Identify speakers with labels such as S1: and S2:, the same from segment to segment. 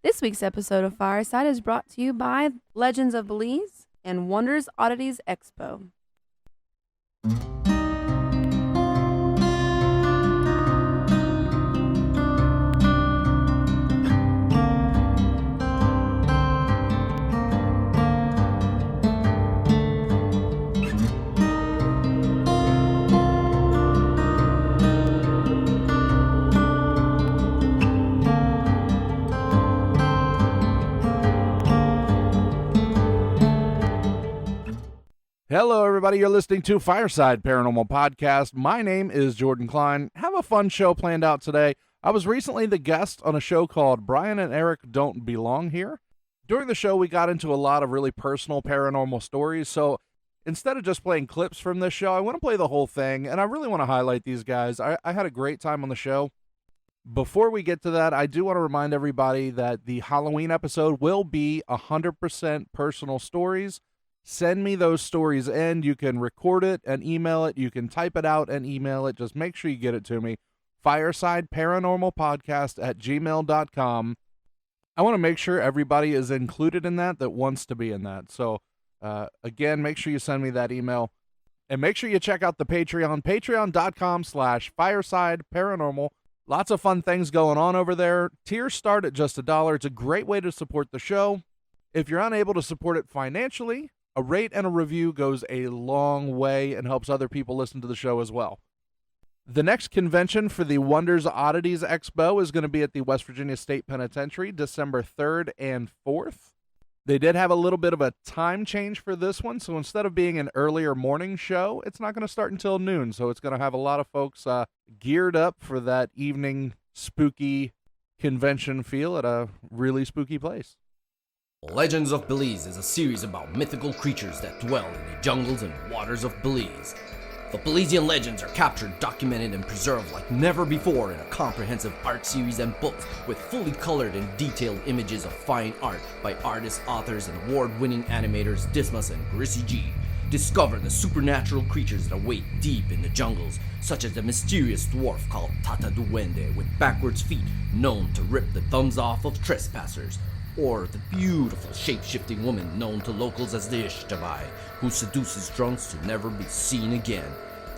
S1: This week's episode of Fireside is brought to you by Legends of Belize and Wonders Oddities Expo.
S2: Hello, everybody. You're listening to Fireside Paranormal Podcast. My name is Jordan Cline. Have a fun show planned out today. I was recently the guest on a show called Brian and Eric Don't Belong Here. During the show, we got into a lot of really personal paranormal stories, so instead of just playing clips from this show, I want to play the whole thing, and I really want to highlight these guys. I had a great time on the show. Before we get to that, I do want to remind everybody that the Halloween episode will be 100% personal stories. Send me those stories in. You can record it and email it. You can type it out and email it. Just make sure you get it to me. FiresideParanormalPodcast@gmail.com. I want to make sure everybody is included in that wants to be in that. So, again, make sure you send me that email. And make sure you check out the Patreon, patreon.com/FiresideParanormal. Lots of fun things going on over there. Tiers start at just $1. It's a great way to support the show. If you're unable to support it financially, a rate and a review goes a long way and helps other people listen to the show as well. The next convention for the Wonders Oddities Expo is going to be at the West Virginia State Penitentiary, December 3rd and 4th. They did have a little bit of a time change for this one, so instead of being an earlier morning show, it's not going to start until noon, so it's going to have a lot of folks geared up for that evening spooky convention feel at a really spooky place.
S3: Legends of Belize is a series about mythical creatures that dwell in the jungles and waters of Belize. The Belizean legends are captured, documented, and preserved like never before in a comprehensive art series and books with fully colored and detailed images of fine art by artists, authors, and award-winning animators Dismas and Grissi G. Discover the supernatural creatures that await deep in the jungles, such as the mysterious dwarf called Tata Duende with backwards feet known to rip the thumbs off of trespassers, or the beautiful shape-shifting woman known to locals as the Ishtabai, who seduces drunks to never be seen again.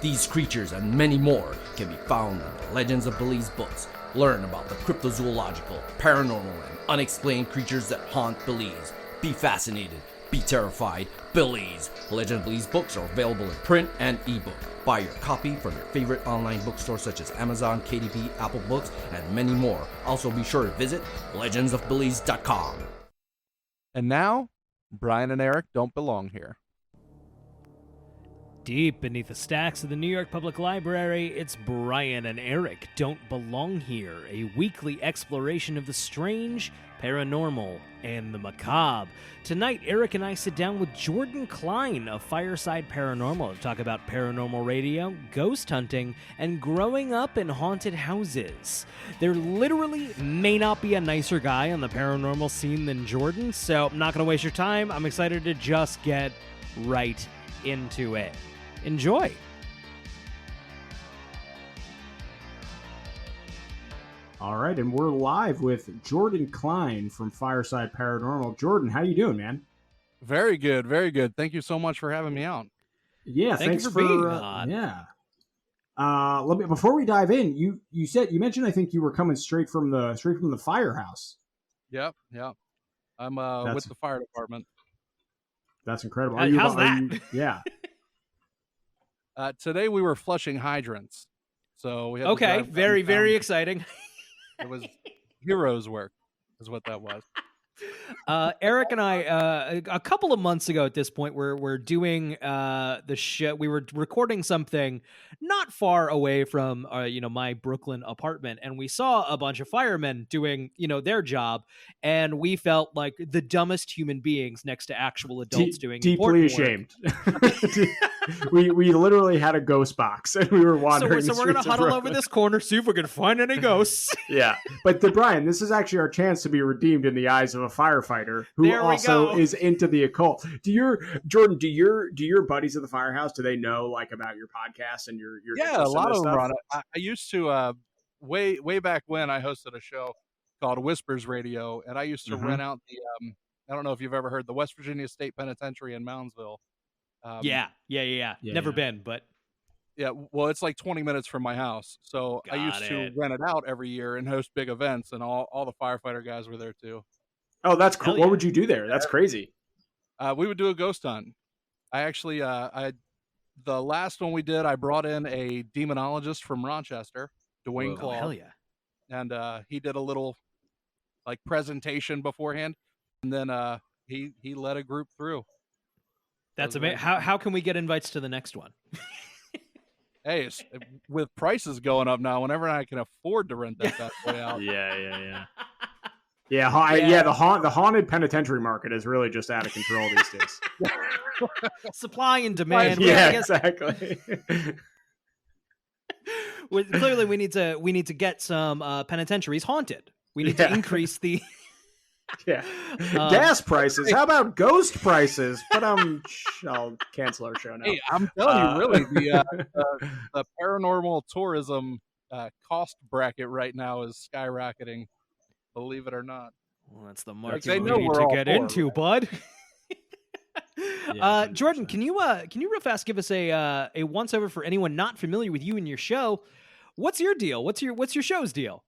S3: These creatures and many more can be found in the Legends of Belize books. Learn about the cryptozoological, paranormal, and unexplained creatures that haunt Belize. Be fascinated, be terrified. Belize. Legend of Belize books are available in print and ebook. Buy your copy from your favorite online bookstore such as Amazon, KDP, Apple Books, and many more. Also be sure to visit legendsofbelize.com.
S2: And now, Brian and Eric Don't Belong Here.
S4: Deep beneath the stacks of the New York Public Library, it's Brian and Eric Don't Belong Here, a weekly exploration of the strange, paranormal, and the macabre. Tonight, Eric and I sit down with Jordan Cline of Fireside Paranormal to talk about paranormal radio, ghost hunting, and growing up in haunted houses. There literally may not be a nicer guy on the paranormal scene than Jordan, so I'm not going to waste your time. I'm excited to just get right into it. Enjoy.
S5: All right, and we're live with Jordan Cline from Fireside Paranormal. Jordan, how you doing, man?
S2: Very good, very good. Thank you so much for having me out.
S5: Yeah,
S4: Thank
S5: thanks
S4: you for being on.
S5: Yeah. Let me before we dive in. You mentioned I think you were coming straight from the firehouse.
S2: Yep. I'm with the fire department.
S5: That's incredible.
S4: How's that?
S5: Yeah.
S2: Today we were flushing hydrants, so we had to drive
S4: very
S2: down.
S4: exciting.
S2: It was heroes work, is what that was.
S4: Eric and I, a couple of months ago at this point, we're doing the show. We were recording something not far away from my Brooklyn apartment, and we saw a bunch of firemen doing their job, and we felt like the dumbest human beings next to actual adults doing
S5: deeply
S4: important work.
S5: ashamed. we literally had a ghost box, and we were wandering.
S4: So we're gonna huddle over this corner, see if we can find any ghosts.
S5: Yeah, but Brian, this is actually our chance to be redeemed in the eyes of a firefighter who
S4: There we
S5: also
S4: go.
S5: is into the occult. Do your buddies at the firehouse, do they know like about your podcast and your
S2: Yeah, a
S5: interest in
S2: lot
S5: this
S2: of them
S5: stuff?
S2: are on it. I used to way back when I hosted a show called Whispers Radio, and I used to
S5: Mhm.
S2: rent out the I don't know if you've ever heard the West Virginia State Penitentiary in Moundsville.
S4: Yeah.
S5: Yeah,
S4: Never
S5: yeah.
S4: been, but
S2: Yeah, well, it's like 20 minutes from my house, so I
S4: got
S2: used to
S4: it.
S2: rent it out every year and host big events, and all the firefighter guys were there too.
S5: Oh, that's cool.
S4: Hell
S5: What
S4: yeah.
S5: would you do there? That's crazy.
S2: We would do a ghost hunt. I actually, the last one we did, I brought in a demonologist from Rochester, Dwayne
S5: Whoa.
S4: Oh, hell
S2: Claude,
S4: yeah.
S2: and he did a little like presentation beforehand, and then he led a group through. It
S4: That's
S2: was very
S4: amazing. How can we get invites to the next one?
S2: Hey, with prices going up now, whenever I can afford to rent that bad boy out.
S5: Yeah. Yeah,
S4: Yeah.
S5: the haunted penitentiary market is really just out of control these days.
S4: Supply and demand.
S5: Yeah,
S4: I guess
S5: exactly.
S4: clearly we need to get some penitentiaries haunted. We need to
S5: Yeah.
S4: increase the
S5: Yeah.
S4: Um,
S5: Gas prices. How about ghost prices? But I'll cancel our show now.
S2: Hey, I'm telling you, really, the paranormal tourism cost bracket right now is skyrocketing. Believe it or not.
S4: Well, that's the
S2: Like,
S4: market
S2: they
S4: we
S2: know
S4: need
S2: we're
S4: to
S2: all
S4: get
S2: for,
S4: into,
S2: right?
S4: bud.
S5: Yeah,
S4: Jordan,
S5: 100%.
S4: can you real fast give us a once over for anyone not familiar with you and your show? What's your deal? What's your show's deal?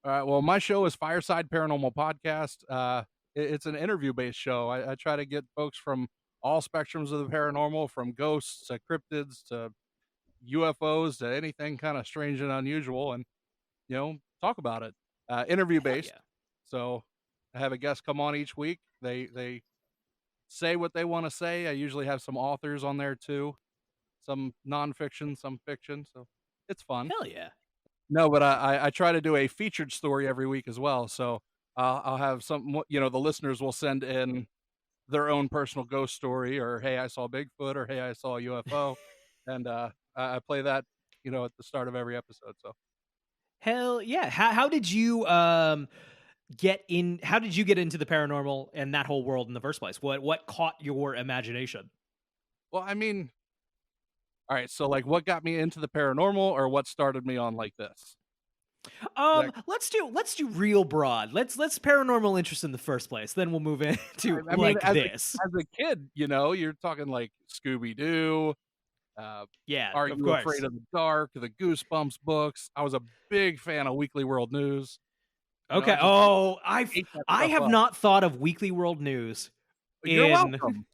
S2: All right. Well, my show is Fireside Paranormal Podcast. It's an interview-based show. I try to get folks from all spectrums of the paranormal, from ghosts to cryptids to UFOs to anything kind of strange and unusual, and talk about it. Interview-based.
S4: Yeah.
S2: So I have a guest come on each week. They say what they want to say. I usually have some authors on there too, some nonfiction, some fiction. So it's fun.
S4: Hell yeah.
S2: No, but I try to do a featured story every week as well. So I'll have some, the listeners will send in their own personal ghost story, or hey, I saw Bigfoot, or hey, I saw a UFO, and I play that, at the start of every episode. So
S4: Hell yeah. How did you get in? How did you get into the paranormal and that whole world in the first place? What caught your imagination?
S2: well, I mean, all right. So like, what got me into the paranormal, or what started me on like this?
S4: Let's do real broad. Let's paranormal interest in the first place. Then we'll move into
S2: I mean,
S4: this.
S2: as a kid, you're talking like Scooby Doo.
S4: Yeah,
S2: Are
S4: of
S2: You
S4: course.
S2: Afraid of the Dark? The Goosebumps books. I was a big fan of Weekly World News.
S4: Okay.
S2: Ate that
S4: I
S2: stuff
S4: have
S2: up.
S4: not thought of Weekly World News.
S2: You're welcome.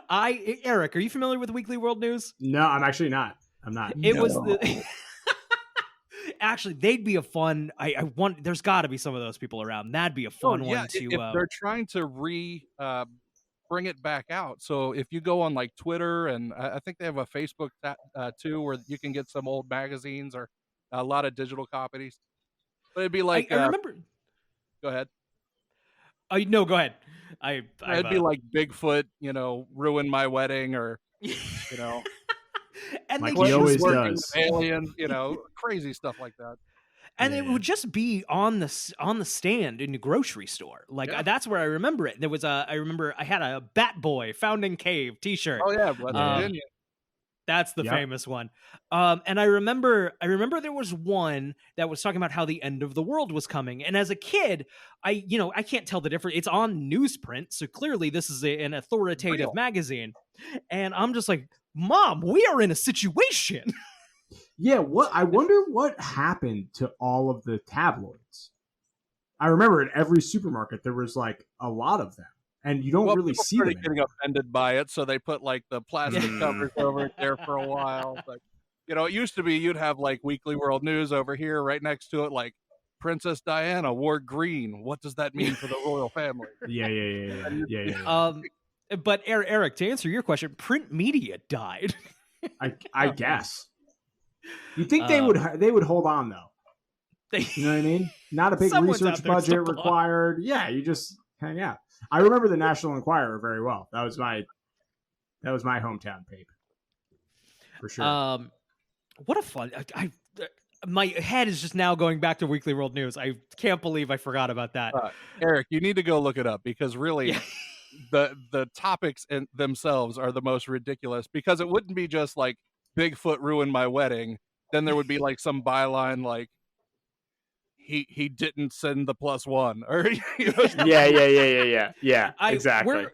S4: Eric, are you familiar with Weekly World News?
S5: No, I'm actually not. I'm not.
S4: It was the. Actually, they'd be a fun. I want. There's got to be some of those people around. That'd be a fun
S2: yeah,
S4: one to.
S2: if they're trying to bring it back out. So if you go on like Twitter, and I think they have a Facebook too, where you can get some old magazines or a lot of digital copies. But it'd be like,
S4: I remember.
S2: Go ahead.
S4: No, go ahead.
S2: It'd be like Bigfoot, ruined my wedding, or
S4: and
S5: Like
S4: they
S5: he
S4: just
S5: always
S2: working
S5: does.
S2: with aliens, crazy stuff like that.
S4: and
S5: Yeah,
S4: it
S5: yeah.
S4: would just be on the stand in the grocery store. Like
S2: Yeah.
S4: that's where I remember it. There was I remember I had a Bat Boy Founding Cave T-shirt.
S2: Oh yeah, West Virginia.
S4: That's the
S5: Yep.
S4: famous one. And I remember there was one that was talking about how the end of the world was coming. And as a kid, I can't tell the difference. It's on newsprint, so clearly this is an authoritative
S2: Real.
S4: magazine. And I'm just like, Mom, we are in a situation.
S5: Yeah, I wonder what happened to all of the tabloids. I remember at every supermarket there was like a lot of them, and you don't really
S2: People
S5: see
S2: started
S5: them.
S2: getting offended by it, so they put like the plastic
S5: Yeah.
S2: covers over it there for a while. But it used to be you'd have like Weekly World News over here, right next to it, like Princess Diana wore green. What does that mean for the royal family?
S5: Yeah.
S4: But Eric, to answer your question, print media died.
S5: I guess. You think they would hold on though? You know what I mean? Not a big
S4: Someone's
S5: research
S4: out there still
S5: budget required. Yeah, you just hang out. I remember the National Enquirer very well. That was my hometown paper for sure.
S4: What a fun! My head is just now going back to Weekly World News. I can't believe I forgot about that.
S2: Eric, you need to go look it up, because really,
S4: Yeah.
S2: the topics in themselves are the most ridiculous, because it wouldn't be just like Bigfoot ruined my wedding. Then there would be like some byline like he didn't send the +1, or you know,
S5: Yeah. Exactly.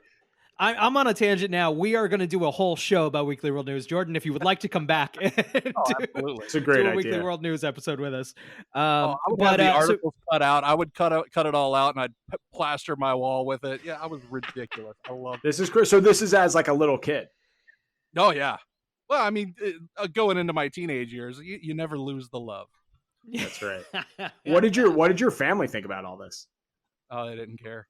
S4: I'm on a tangent now. We are going to do a whole show about Weekly World News. Jordan, if you would like to come back and
S2: absolutely.
S5: It's a great
S4: do a
S5: idea.
S4: Weekly World News episode with us.
S2: I would have the articles cut out. I would cut it all out, and I'd plaster my wall with it. Yeah, I was ridiculous. I love
S5: This is great. So this is as like a little kid.
S2: Oh yeah. Well, I mean, going into my teenage years, you never lose the love.
S5: That's right. What did your family think about all this?
S2: Oh, they didn't care.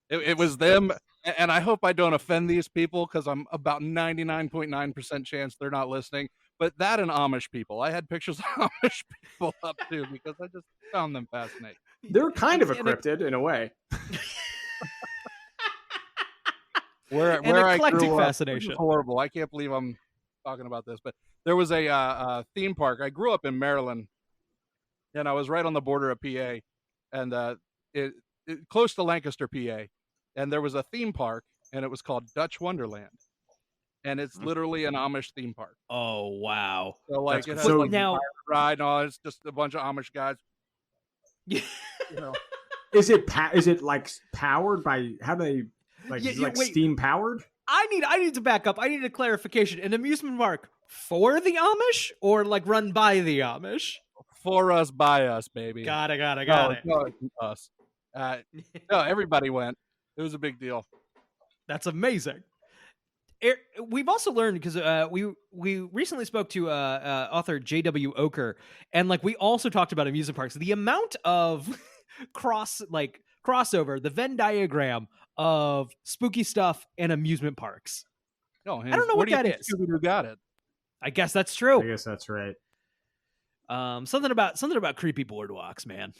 S2: It was them, and I hope I don't offend these people because I'm about 99.9% chance they're not listening. But that and Amish people, I had pictures of Amish people up too because I just found them fascinating.
S5: They're kind of a cryptid in a way.
S2: Where
S4: An
S2: I
S4: eclectic
S2: grew up,
S4: fascination.
S2: this is horrible. I can't believe I'm talking about this, but there was a theme park. I grew up in Maryland, and I was right on the border of PA, and it close to Lancaster, PA, and there was a theme park, and it was called Dutch Wonderland, and it's literally an Amish theme park.
S4: Oh, wow.
S2: So like
S5: That's
S2: it has
S5: cool.
S2: like
S4: Now-
S2: fire ride and all. It's just a bunch of Amish guys. You know.
S5: Is it like powered by how do they like
S4: Yeah,
S5: is it like
S4: wait.
S5: steam powered?
S4: I need to back up. I need a clarification. An amusement park for the Amish or like run by the Amish?
S2: For us, by us, baby.
S4: Got it.
S2: No, it's us. No, everybody went. It was a big deal.
S4: That's amazing. We've also learned because we recently spoke to author J.W. Oker, and like we also talked about amusement parks. The amount of crossover, the Venn diagram of spooky stuff and amusement parks.
S2: No,
S4: I don't know what that is.
S2: Scooby-Doo got it.
S4: I guess that's
S5: I
S4: true.
S5: guess that's right.
S4: Something about creepy boardwalks, man.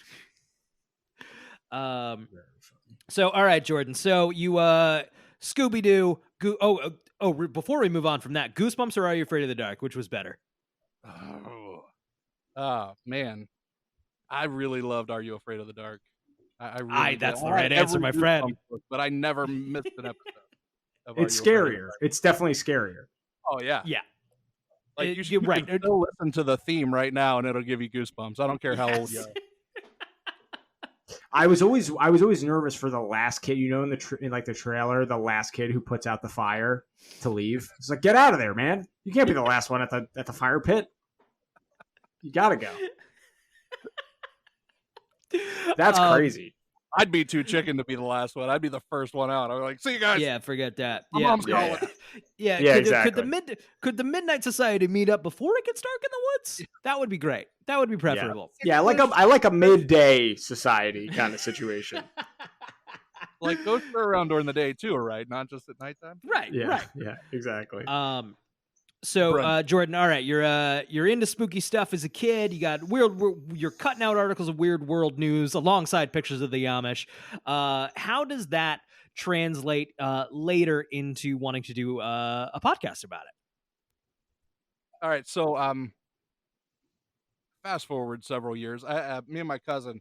S4: So all right, Jordan. So you Scooby-Doo. Before we move on from that, Goosebumps or Are You Afraid of the Dark? Which was better?
S2: Oh man, I really loved Are You Afraid of the Dark? I really
S4: That's
S2: did.
S4: the
S2: I had
S4: right answer,
S2: every
S4: my friend.
S2: Goosebumps book, but I never missed an episode. Of
S5: It's
S2: Are You Afraid of the
S5: scarier.
S2: Dark.
S5: It's definitely scarier.
S2: Oh yeah,
S4: Yeah.
S2: Like
S4: You're
S2: you
S4: right.
S2: can still listen to the theme right now, and it'll give you goosebumps. I don't care how old you
S4: Yes.
S2: are.
S5: I was always nervous for the last kid, you know, in the trailer, the last kid who puts out the fire to leave. It's like, get out of there, man! You can't be the last one at the fire pit. You gotta go. That's crazy.
S2: I'd be too chicken to be the last one. I'd be the first one out. I'm like, see you guys.
S4: Yeah, forget that.
S2: My
S4: Yeah,
S2: mom's
S5: yeah,
S2: calling.
S4: yeah.
S5: Yeah,
S4: could,
S5: exactly.
S4: Could the Midnight Society meet up before it gets dark in the woods? That would be great. That would be preferable.
S5: Yeah, I like a midday society kind of situation.
S2: Like ghosts are around during the day too, right? Not just at nighttime.
S4: Right,
S5: Yeah,
S4: right.
S5: yeah, exactly.
S4: So
S2: Brent.
S4: Jordan, all right, you're into spooky stuff as a kid. You got you're cutting out articles of Weird World News alongside pictures of the Amish. How does that translate later into wanting to do a podcast about it?
S2: All right, so fast forward several years. Me and my cousin,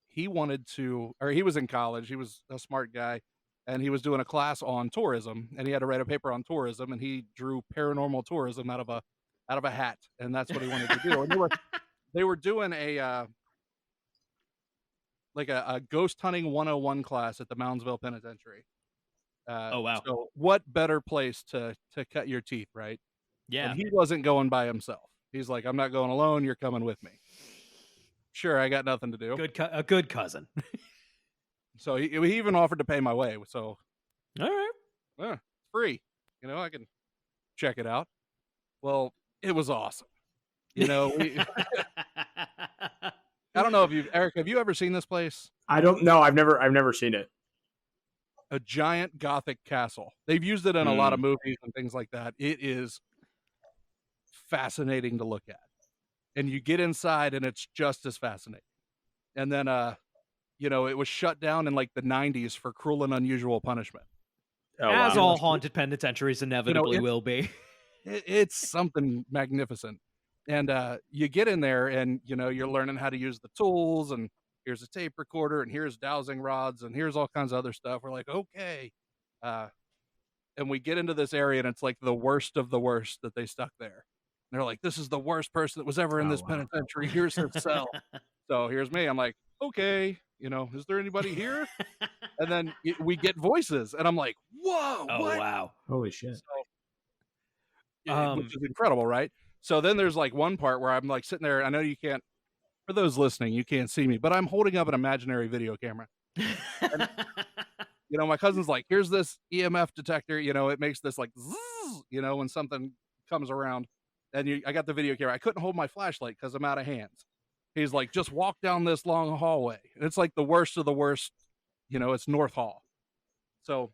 S2: he wanted to, or he was in college. He was a smart guy, and he was doing a class on tourism, and he had to write a paper on tourism, and he drew paranormal tourism out of a hat, and that's what he wanted to do. And they were doing a ghost hunting 101 class at the Moundsville Penitentiary.
S4: Oh, wow.
S2: So what better place to cut your teeth, right?
S4: Yeah.
S2: And he wasn't going by himself. He's like, I'm not going alone. You're coming with me. Sure, I got nothing to do.
S4: A good cousin.
S2: So he even offered to pay my way. So
S4: All right.
S2: it's free. You know, I can check it out. Well, it was awesome. You know, I don't know if Eric, have you ever seen this place?
S5: I don't know. I've never seen it.
S2: A giant Gothic castle. They've used it in a lot of movies and things like that. It is fascinating to look at. And you get inside and it's just as fascinating. And then you know, it was shut down in like the 90s for cruel and unusual punishment.
S5: Oh,
S4: As
S5: wow.
S4: all haunted penitentiaries inevitably
S2: it-
S4: will be.
S2: It's something magnificent. And you get in there and, you know, you're learning how to use the tools, and here's a tape recorder, and here's dowsing rods, and here's all kinds of other stuff. We're like, okay. And we get into this area, and it's like the worst of the worst that they stuck there. they're like, this is the worst person that was ever in this penitentiary. Here's her cell. So here's me. I'm like, okay, is there anybody here? And then we get voices, and I'm like, whoa, what?
S4: Wow.
S5: Holy shit.
S2: So, which is incredible, right? So then there's like one part where I'm like sitting there. I know you can't, for those listening, you can't see me, but I'm holding up an imaginary video camera. And, my cousin's like, here's this EMF detector, it makes this like zzz, when something comes around. And I got the video camera. I couldn't hold my flashlight because I'm out of hands. He's like, just walk down this long hallway. And it's like the worst of the worst, it's North Hall. So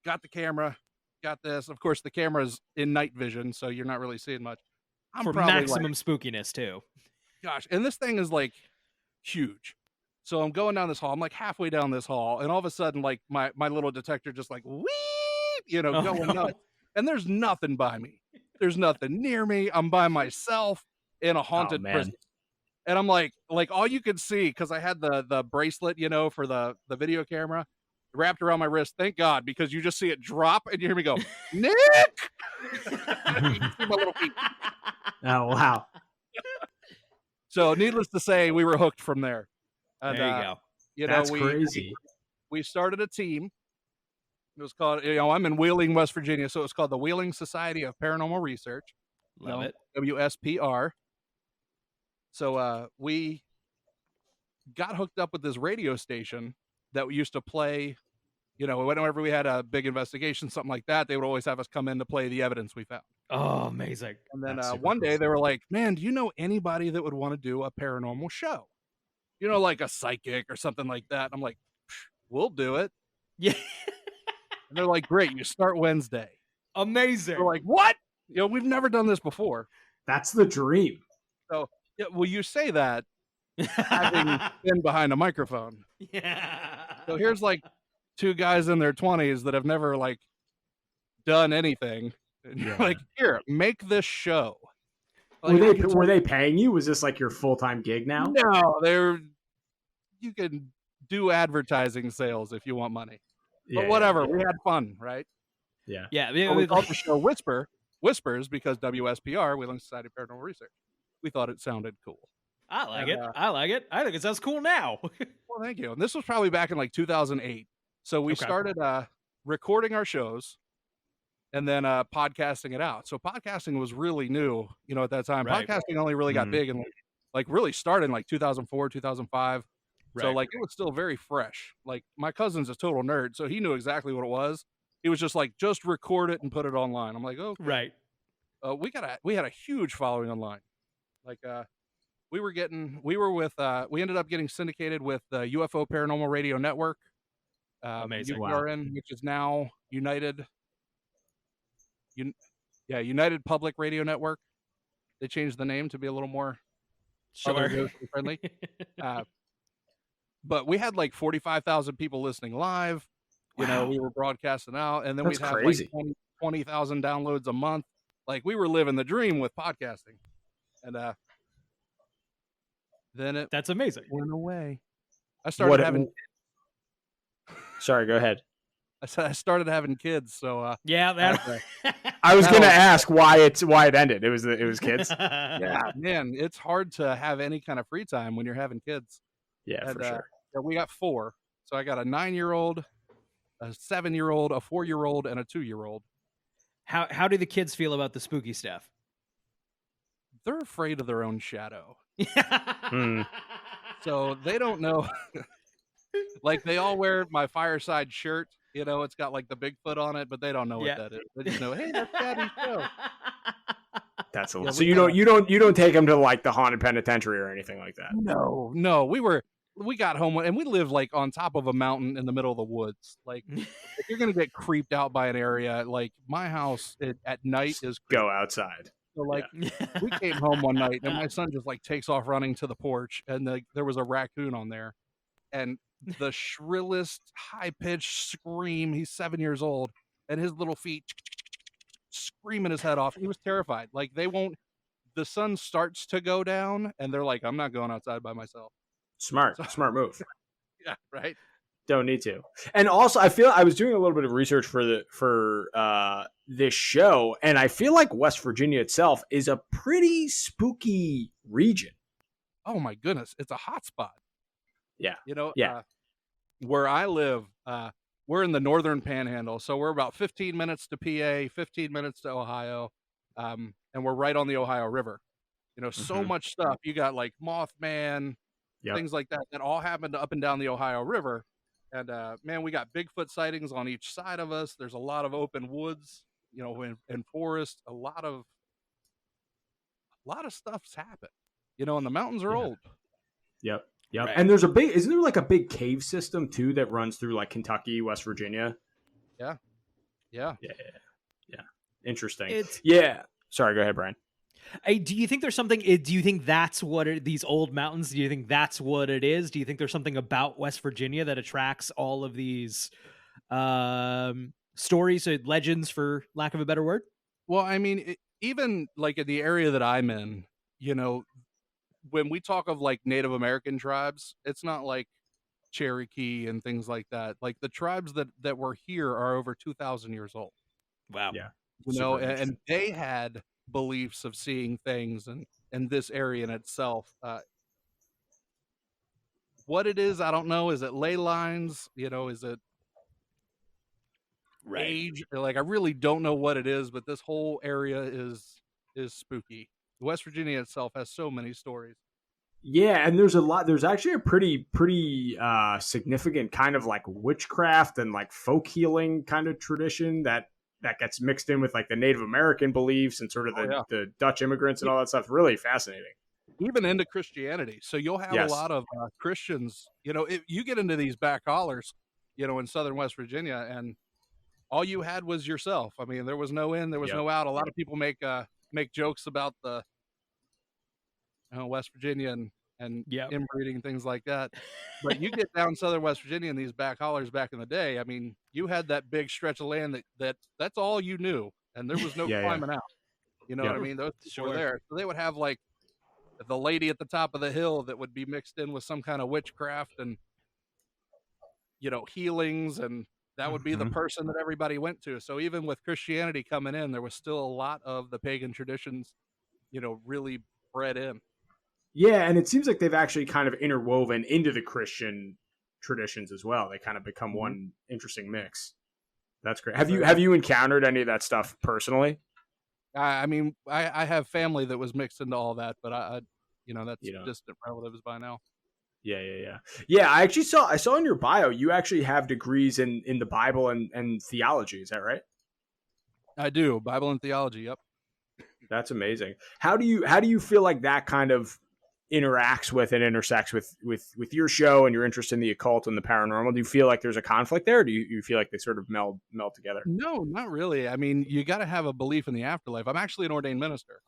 S2: got the camera, got this. Of course, the camera's in night vision, so you're not really seeing much. I'm
S4: for
S2: probably
S4: maximum spookiness too.
S2: Gosh, and this thing is like huge. So I'm going down this hall. I'm like halfway down this hall, and all of a sudden, like my little detector just like weep, going nuts. And there's nothing by me. There's nothing near me. I'm by myself in a haunted prison. And I'm like all you could see, because I had the bracelet, for the video camera wrapped around my wrist. Thank God, because you just see it drop and you hear me go, Nick! You see my little feet.
S5: Oh, wow.
S2: So needless to say, we were hooked from there. And,
S4: there you go.
S5: That's crazy.
S2: We started a team. It was called, I'm in Wheeling, West Virginia, so it was called the Wheeling Society of Paranormal Research.
S4: Love it.
S2: WSPR. So we got hooked up with this radio station that used to play, whenever we had a big investigation, something like that, they would always have us come in to play the evidence we found.
S4: Oh, amazing.
S2: And then one day they were like, man, do you know anybody that would want to do a paranormal show? Like a psychic or something like that. I'm like, we'll do it.
S4: Yeah.
S2: And they're like, great, you start Wednesday.
S4: Amazing.
S2: We're like, what? We've never done this before.
S5: That's the dream.
S2: So, well, you say that having been behind a microphone.
S4: Yeah.
S2: So here's like two guys in their 20s that have never like done anything. And you're like, here, make this show. Like,
S5: were they paying you? Was this like your full-time gig now?
S2: No, you can do advertising sales if you want money. But whatever, we had fun, right?
S5: Yeah.
S4: Yeah.
S2: So we called the show Whispers because WSPR, Wheeling Society of Paranormal Research. We thought it sounded cool.
S4: I like it. I like it. I think it sounds cool now.
S2: Well, thank you. And this was probably back in like 2008. So we started recording our shows and then podcasting it out. So podcasting was really new, at that time.
S4: Right.
S2: Podcasting only really got big and like really started in like 2004, 2005. Right. So like it was still very fresh. Like my cousin's a total nerd, so he knew exactly what it was. He was just like, just record it and put it online. I'm like, okay.
S4: Right.
S2: We had a huge following online. Like we ended up getting syndicated with the UFO Paranormal Radio Network.
S4: Amazing.
S2: UPRN, which is now United Public Radio Network. They changed the name to be a little more friendly. But we had like 45,000 people listening live.
S4: Wow.
S2: We were broadcasting out, and then
S5: That's
S2: we'd have
S5: crazy.
S2: like 20,000 downloads a month. Like we were living the dream with podcasting. And then
S4: That's amazing.
S2: went away. I started having.
S5: Sorry, go ahead.
S2: I said I started having kids, so
S4: Yeah, that.
S5: I was gonna ask why it ended. It was kids.
S2: yeah, man, it's hard to have any kind of free time when you're having kids.
S5: Yeah, for sure.
S2: Yeah, we got 4, so I got a 9-year-old, a 7-year-old, a 4-year-old, and a 2-year-old.
S4: How do the kids feel about the spooky stuff?
S2: They're afraid of their own shadow,
S5: Hmm.
S2: so they don't know. Like they all wear my Fireside shirt. It's got like the Bigfoot on it, but they don't know what that is. They just know, hey, that's Daddy's show.
S5: That's a so you don't take them to like the haunted penitentiary or anything like that.
S2: No. We got home and we live like on top of a mountain in the middle of the woods. Like if you're gonna get creeped out by an area, like my house at night is creepy.
S5: Go outside.
S2: So like we came home one night and my son just like takes off running to the porch and there was a raccoon on there, and the shrillest high-pitched scream. He's 7 years old, and his little feet screaming his head off. He was terrified. Like the sun starts to go down, and they're like, I'm not going outside by myself.
S5: Smart move.
S2: Yeah, right.
S5: Don't need to. And also, I feel I was doing a little bit of research for this show, and I feel like West Virginia itself is a pretty spooky region.
S2: Oh my goodness, it's a hot spot.
S5: Yeah.
S2: You know,
S5: Yeah.
S2: where I live, we're in the northern panhandle, so we're about 15 minutes to PA, 15 minutes to Ohio, and we're right on the Ohio River. You know, so
S5: Mhm.
S2: much stuff. You got like Mothman,
S5: Yep.
S2: things like that all happened up and down the Ohio River. And man, we got Bigfoot sightings on each side of us. There's a lot of open woods, you know, and forest. A lot of stuff's happened. You know, and the mountains are
S5: Yeah.
S2: old.
S5: Yep. Yep.
S4: Right.
S5: And there's a big, isn't there like a big cave system too that runs through like Kentucky, West Virginia?
S2: Yeah.
S5: Yeah. Interesting.
S4: It's
S5: Yeah. Sorry, go ahead, Brian.
S4: Do you think there's something? Do you think that's what these old mountains? Do you think that's what it is? Do you think there's something about West Virginia that attracts all of these stories, legends, for lack of a better word?
S2: Well, I mean, even like in the area that I'm in, you know, when we talk of like Native American tribes, it's not like Cherokee and things like that. Like the tribes that were here are over 2,000 years old.
S4: Wow.
S5: Yeah.
S2: You know,
S5: Super
S2: and
S5: interesting.
S2: they had beliefs of seeing things, and this area in itself. What it is, I don't know. Is it ley lines? You know, is it age? Like I really don't know what it is, but this whole area is spooky. West Virginia itself has so many stories.
S5: Yeah, and there's a lot. There's actually a pretty significant kind of like witchcraft and like folk healing kind of tradition that gets mixed in with like the Native American beliefs and sort of the Dutch immigrants and all that stuff. Really fascinating.
S2: Even into Christianity. So you'll have
S5: Yes.
S2: a lot of Christians. You know, if you get into these back hollers, you know, in southern West Virginia, and all you had was yourself. I mean, there was no in, there was
S5: Yep.
S2: no out. A lot of people make jokes about the West Virginia and
S4: Yep.
S2: inbreeding, things like that. But you get down southern West Virginia and these back hollers back in the day. I mean, you had that big stretch of land that's all you knew, and there was no
S5: Yeah, yeah.
S2: climbing out. You know
S5: Yep.
S2: what I mean? Those people were
S4: Sure.
S2: there, so they would have like the lady at the top of the hill that would be mixed in with some kind of witchcraft and, you know, healings, and that would be the
S5: Mhm.
S2: person that everybody went to. So even with Christianity coming in, there was still a lot of the pagan traditions, you know, really bred in.
S5: Yeah, and it seems like they've actually kind of interwoven into the Christian traditions as well. They kind of become one interesting mix. That's great. Have you encountered any of that stuff personally?
S2: I mean, I have family that was mixed into all that, but I you know, that's
S5: You know.
S2: distant relatives by now.
S5: Yeah. I saw in your bio you actually have degrees in the Bible and theology. Is that right?
S2: I do. Bible and theology. Yep.
S5: That's amazing. How do you feel like that kind of interacts with and intersects with your show and your interest in the occult and the paranormal? Do you feel like there's a conflict there, or do you feel like they sort of meld together?
S2: No, not really. I mean, you got to have a belief in the afterlife. I'm actually an ordained minister.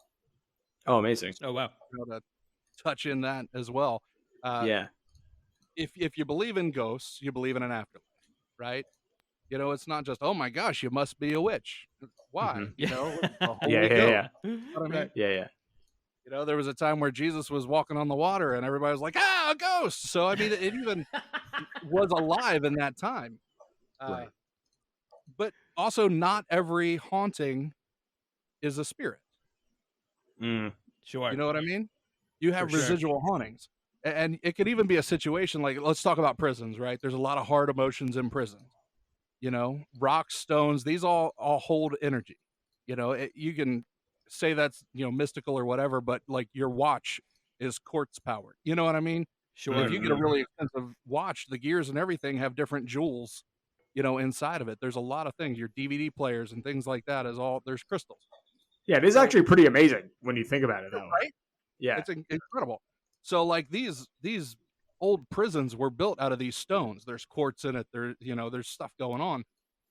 S5: Oh, amazing.
S4: Oh wow.
S2: You know, to touch in that as well.
S5: Yeah.
S2: If you believe in ghosts, you believe in an afterlife, right? You know, it's not just, oh my gosh, you must be a witch. Why?
S5: Mhm.
S2: You know, a holy
S5: Yeah.
S2: ghost. You know what I mean?
S4: Right.
S5: Yeah.
S2: You know, there was a time where Jesus was walking on the water and everybody was like, a ghost. So, I mean, it even was alive in that time.
S5: Right.
S2: But also, not every haunting is a spirit.
S5: Mm.
S4: Sure.
S2: You know what I mean? You have
S5: For sure.
S2: residual hauntings. And it could even be a situation like, let's talk about prisons, right? There's a lot of hard emotions in prison. You know, rocks, stones, these all hold energy. You know, you can say that's, you know, mystical or whatever, but like your watch is quartz powered. You know what I mean?
S4: Sure.
S2: If you get a really expensive watch, the gears and everything have different jewels, you know, inside of it. There's a lot of things. Your DVD players and things like that there's crystals.
S5: Yeah, it is actually pretty amazing when you think about it, though.
S2: Right?
S5: Yeah.
S2: It's incredible. So like these old prisons were built out of these stones. There's quartz in it. There's stuff going on.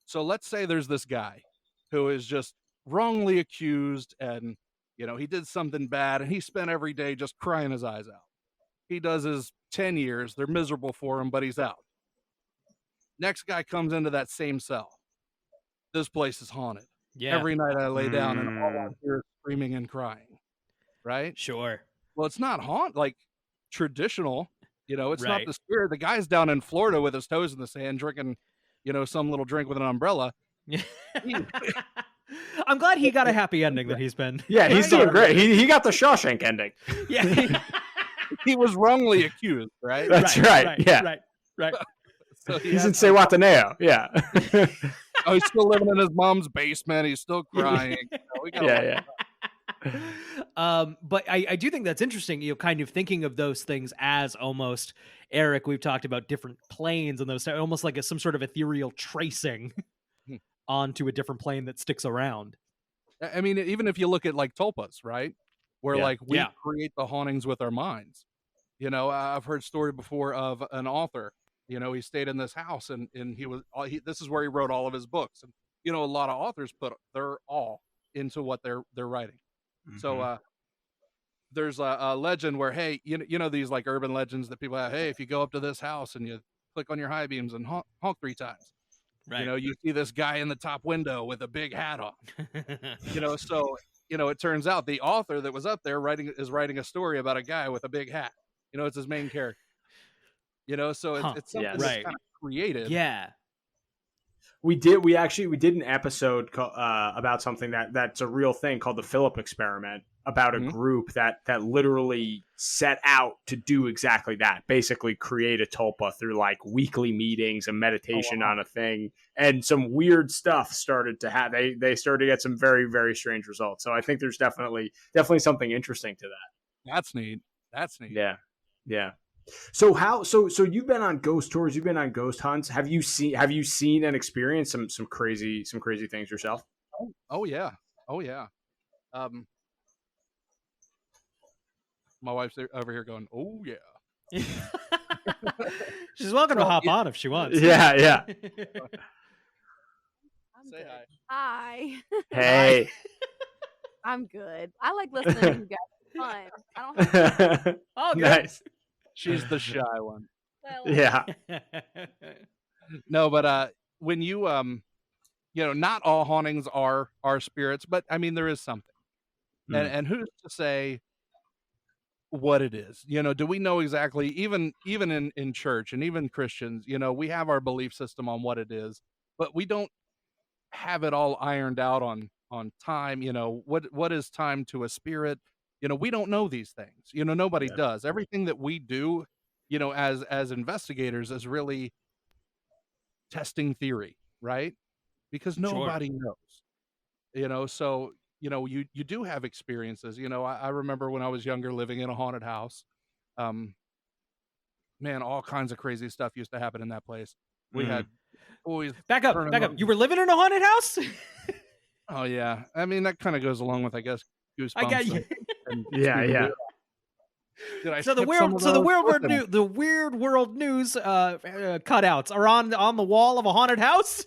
S2: So let's say there's this guy who is just wrongly accused, and, you know, he did something bad, and he spent every day just crying his eyes out. He does his 10 years. They're miserable for him, but he's out. Next guy comes into that same cell. This place is haunted.
S4: Yeah.
S2: Every night I lay down and all I hear is screaming and crying. Right?
S4: Sure.
S2: Well, it's not like traditional. It's not
S4: Right.
S2: the spirit. The guy's down in Florida with his toes in the sand, drinking, some little drink with an umbrella.
S4: I'm glad he got a happy ending that he's been.
S5: Yeah, he's doing great. He got the Shawshank ending.
S4: Yeah.
S2: He was wrongly accused, right?
S5: That's right. Yeah.
S4: Right.
S2: So
S5: He's in Sewataneo. Yeah.
S2: Oh, he's still living in his mom's basement. He's still crying. We gotta
S4: But I do think that's interesting, kind of thinking of those things as almost, Eric, we've talked about different planes and those, almost like some sort of ethereal tracing onto a different plane that sticks around.
S2: I mean, even if you look at like tulpas, right? Where like we create the hauntings with our minds. I've heard story before of an author, he stayed in this house and this is where he wrote all of his books. And, a lot of authors put their all into what they're writing. Mm-hmm. So, there's a legend where, hey, these like urban legends that people have, hey, if you go up to this house and you click on your high beams and honk 3 times, right. You see this guy in the top window with a big hat on, so, it turns out the author that was up there is writing a story about a guy with a big hat. It's his main character, so it's something that's kind of creative.
S4: Yeah.
S5: We did an episode about something that's a real thing called the Philip experiment, about a group that literally set out to do exactly that, basically create a tulpa through like weekly meetings and meditation on a thing, and some weird stuff started to happen. They started to get some very, very strange results. So I think there's definitely something interesting to that.
S2: That's neat.
S5: Yeah. So you've been on ghost tours, you've been on ghost hunts. Have you seen and experienced some crazy things yourself?
S2: Oh yeah. My wife's over here going, oh yeah.
S4: She's welcome to hop on if she wants.
S5: Yeah.
S2: Say hi.
S1: Hi.
S5: Hey.
S1: I'm good. I like listening to you guys. It's fun. I don't have
S4: Oh, good.
S5: Nice.
S2: She's the shy one.
S5: Yeah.
S2: No, but when you not all hauntings are spirits, but I mean there is something. And who's to say what it is? Do we know exactly, even in church and even Christians, we have our belief system on what it is, but we don't have it all ironed out on time. What is time to a spirit? We don't know these things. Nobody does. Everything that we do, as investigators is really testing theory, right? Because nobody knows. So, you do have experiences. I remember when I was younger living in a haunted house. Man, all kinds of crazy stuff used to happen in that place. We had always
S4: back up. You were living in a haunted house?
S2: Oh yeah. I mean, that kind of goes along with, I guess, Goosebumps.
S4: I got you.
S5: Yeah.
S4: So the weird world news cutouts are on the wall of a haunted house.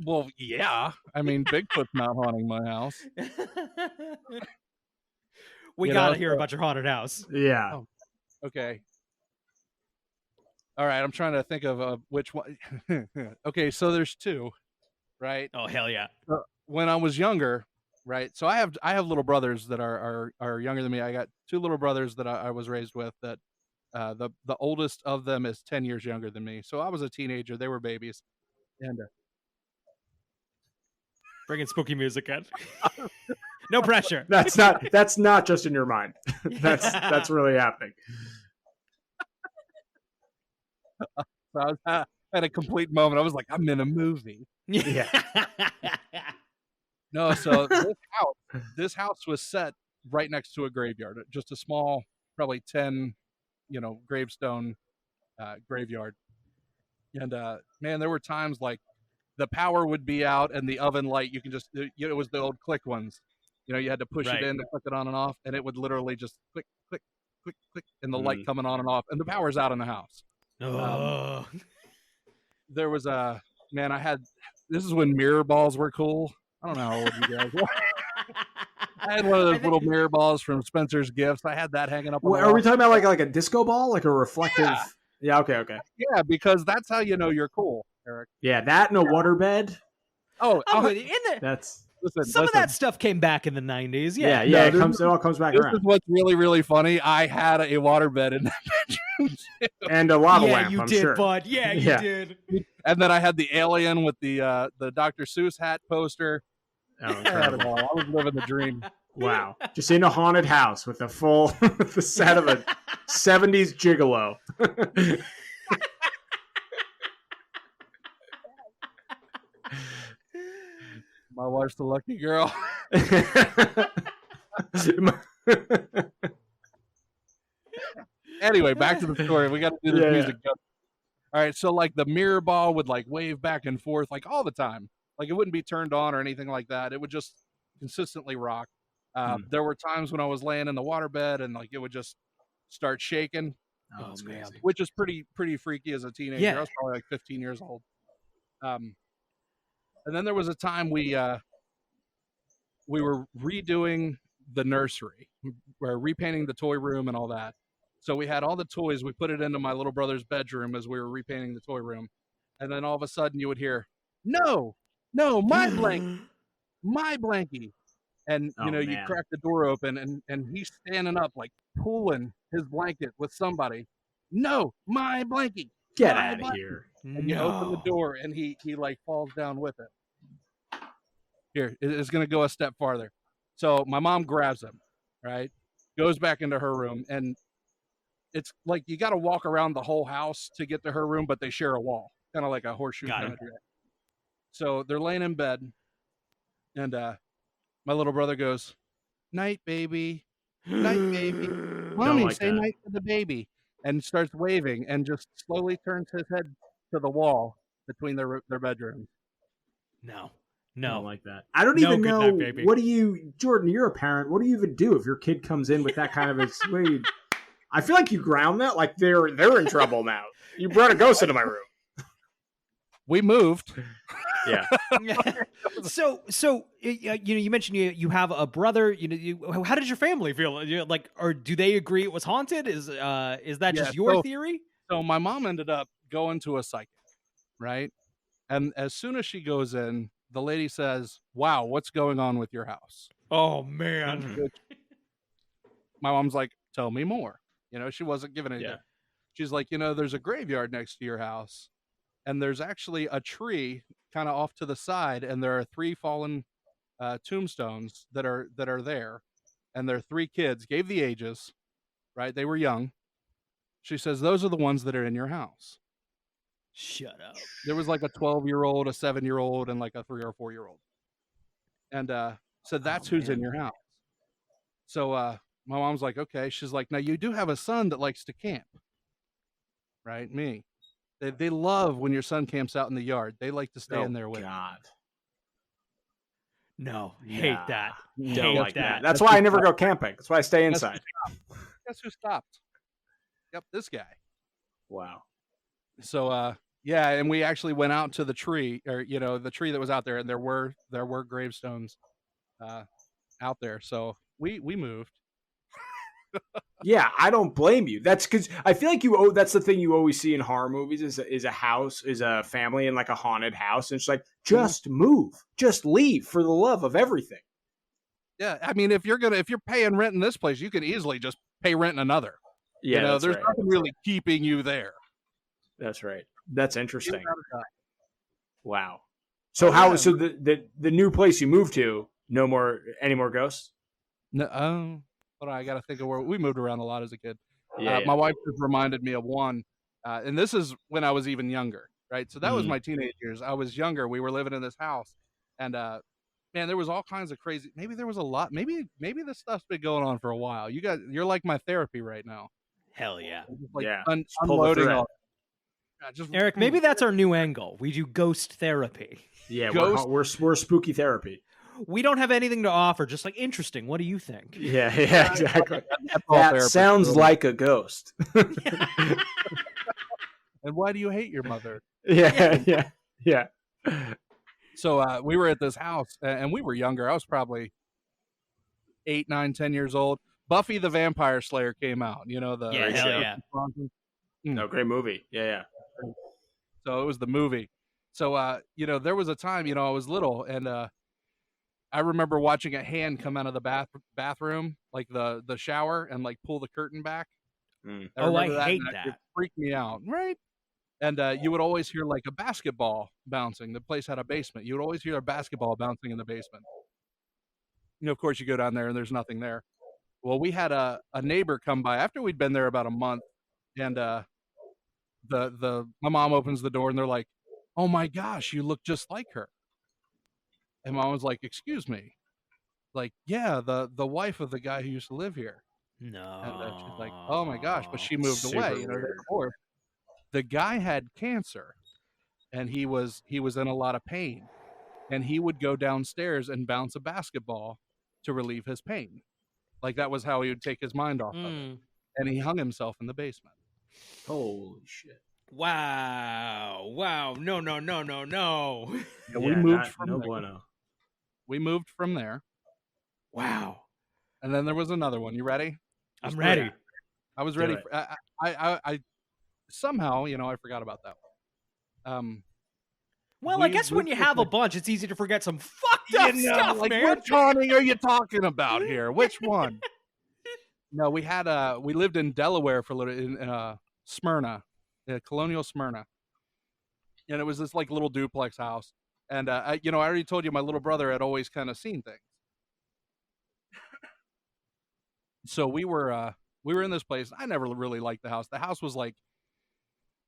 S2: Well, yeah. I mean, Bigfoot's not haunting my house.
S4: We gotta hear about your haunted house.
S5: Yeah.
S2: Oh, okay. All right. I'm trying to think of which one. Okay, so there's 2, right?
S4: Oh hell yeah.
S2: When I was younger. Right. So I have little brothers that are younger than me. I got 2 little brothers that I was raised with that the oldest of them is 10 years younger than me. So I was a teenager. They were babies. And
S4: bringing spooky music in. No pressure.
S5: That's not just in your mind. That's really happening.
S2: So I had a complete moment. I was like, I'm in a movie.
S5: Yeah.
S2: No, so this house was set right next to a graveyard, just a small, probably 10, gravestone graveyard. And man, there were times like the power would be out and the oven light, you can just, it was the old click ones. You had to push it in to click it on and off, and it would literally just click, click, click, click, and the light coming on and off, and the power's out in the house. There was this is when mirror balls were cool. I don't know how old you guys were. I had one of those little mirror balls from Spencer's Gifts. I had that hanging up on the wall.
S5: Are we talking about like a disco ball? Like a reflective? Yeah, okay.
S2: Yeah, because that's how you know you're cool, Eric.
S5: Yeah, that and a waterbed.
S4: That's... Some of that stuff came back in the 90s.
S5: Yeah. It all comes back
S2: this
S5: around.
S2: This is what's really, really funny. I had a waterbed in that bedroom.
S5: And a lava
S4: yeah,
S5: lamp,
S4: you
S5: I'm
S4: did,
S5: sure.
S4: bud. Yeah, you
S5: Yeah.
S4: did.
S2: And then I had the alien with the Dr. Seuss hat poster.
S5: Oh,
S2: I had it
S5: incredible.
S2: all. I was living the dream.
S5: Wow. Just in a haunted house with a full with the set of a 70s gigolo.
S2: My wife's the lucky girl. Anyway, back to the story. We got to do this
S5: Yeah.
S2: music. All right, so like the mirror ball would like wave back and forth like all the time. Like it wouldn't be turned on or anything like that. It would just consistently rock. There were times when I was laying in the waterbed and like it would just start shaking,
S5: Oh, that's
S4: man.
S5: crazy.
S2: which is pretty freaky as a teenager.
S4: Yeah.
S2: I was probably like 15 years old. And then there was a time we were redoing the nursery. We're repainting the toy room and all that. So we had all the toys. We put it into my little brother's bedroom as we were repainting the toy room. And then all of a sudden you would hear, no, my blanket, my blankie. And,
S5: Oh,
S2: you
S5: man.
S2: crack the door open and he's standing up, like pulling his blanket with somebody. No, my blankie.
S5: Get
S2: my
S5: out of
S2: blankie.
S5: here.
S2: And you open the door and he like falls down with it. Here, it's going to go a step farther. So my mom grabs him, right? Goes back into her room, and it's like you got to walk around the whole house to get to her room, but they share a wall, kind of like a horseshoe
S4: Got
S2: kind
S4: it.
S2: of deal. So they're laying in bed, and my little brother goes, "Night, baby, night, baby, mommy,
S5: like
S2: say
S5: that.
S2: night to the baby," and starts waving, and just slowly turns his head to the wall between their bedrooms.
S4: No.
S5: I
S4: No.
S5: don't like that. I don't
S4: No,
S5: even
S4: good
S5: know.
S4: night, baby.
S5: What do you, Jordan? You're a parent. What do you even do if your kid comes in with that kind of? I feel like you ground that. Like they're in trouble now. You brought a ghost into my room.
S2: We moved.
S5: Yeah.
S4: So you mentioned you have a brother. How did your family feel? Like, or do they agree it was haunted? Is that just your theory?
S2: So my mom ended up going to a psychic, right? And as soon as she goes in, the lady says, "Wow, what's going on with your house?"
S4: Oh man.
S2: My mom's like, "Tell me more." She wasn't giving anything.
S5: Yeah.
S2: She's like, there's a graveyard next to your house, and there's actually a tree kind of off to the side, and there are 3 fallen tombstones that are there, and there are 3 kids. Gave the ages, right? They were young. She says those are the ones that are in your house.
S4: Shut up.
S2: There was like a 12-year-old, a 7-year-old, and like a 3 or 4-year-old. And said that's who's in your house. So my mom's like, okay. She's like, now you do have a son that likes to camp, right? Me. They love when your son camps out in the yard. They like to stay in there with him.
S5: God.
S4: No, hate that.
S5: Don't
S4: Hate
S5: like that.
S4: that.
S5: That's why I never go camping. That's why I stay inside.
S2: Guess who stopped? Yep, this guy.
S5: Wow.
S2: So yeah, and we actually went out to the tree, or the tree that was out there, and there were gravestones out there. So we moved.
S5: Yeah, I don't blame you. That's because I feel like that's the thing you always see in horror movies is a house, is a family in like a haunted house, and it's like, just move, just leave for the love of everything.
S2: Yeah, I mean, if you're paying rent in this place, you can easily just pay rent in another.
S5: Yeah,
S2: there's nothing really keeping you there.
S5: That's right. That's interesting.
S2: Yeah.
S5: Wow. So so the new place you moved to, any more ghosts?
S2: No, hold on, I got to think of where we moved around a lot as a kid.
S5: Yeah.
S2: My wife just reminded me of one, and this is when I was even younger, right? So that was my teenage years. I was younger. We were living in this house, and man, there was all kinds of crazy. Maybe there was a lot. Maybe this stuff's been going on for a while. You're like my therapy right now.
S4: Hell yeah.
S2: Like
S5: Yeah.
S2: unloading all.
S4: Eric, maybe that's our new angle. We do ghost therapy.
S5: Yeah,
S2: Ghost-
S5: we're spooky therapy.
S4: We don't have anything to offer, just like interesting. What do you think?
S5: Yeah, exactly.
S2: That's all
S5: That
S2: therapy.
S5: sounds like a ghost.
S2: And why do you hate your mother?
S5: Yeah.
S2: So we were at this house, and we were younger. I was probably 8, 9, 10 years old. Buffy the Vampire Slayer came out. The
S4: Yeah, hell yeah.
S5: No, great movie. Yeah.
S2: So it was the movie. So there was a time, I was little, and I remember watching a hand come out of the bathroom, like the shower, and like pull the curtain back.
S4: Oh, I
S2: remember that,
S4: hate
S2: and it
S4: that.
S2: freaked me out, right? And you would always hear like a basketball bouncing. The place had a basement. You would always hear a basketball bouncing in the basement. Of course, you go down there and there's nothing there. Well, we had a neighbor come by after we'd been there about a month, and my mom opens the door and they're like, "Oh my gosh, you look just like her." And mom was like, "Excuse me." Like, "Yeah, the wife of the guy who used to live here."
S4: No.
S2: And she's like, "Oh my gosh," but she moved
S5: Super
S2: away. They
S5: weird.
S2: divorced. The guy had cancer, and he was in a lot of pain, and he would go downstairs and bounce a basketball to relieve his pain. Like that was how he would take his mind off of it. And he hung himself in the basement.
S5: Holy shit.
S4: Wow. Wow. No.
S2: Yeah, we moved from
S5: no
S2: there.
S5: bueno.
S2: We moved from there,
S4: Wow.
S2: and then there was another one. You ready?
S4: I'm ready.
S2: I was ready. I somehow, I forgot about that one.
S4: Well, I guess when you have a bunch, it's easy to forget some fucked up stuff,
S2: like,
S4: man.
S2: which haunting are you talking about here? Which one? No, we lived in Delaware for a little, in Smyrna, colonial Smyrna, and it was this like little duplex house. And I already told you my little brother had always kind of seen things. So we were in this place. I never really liked the house. The house was like,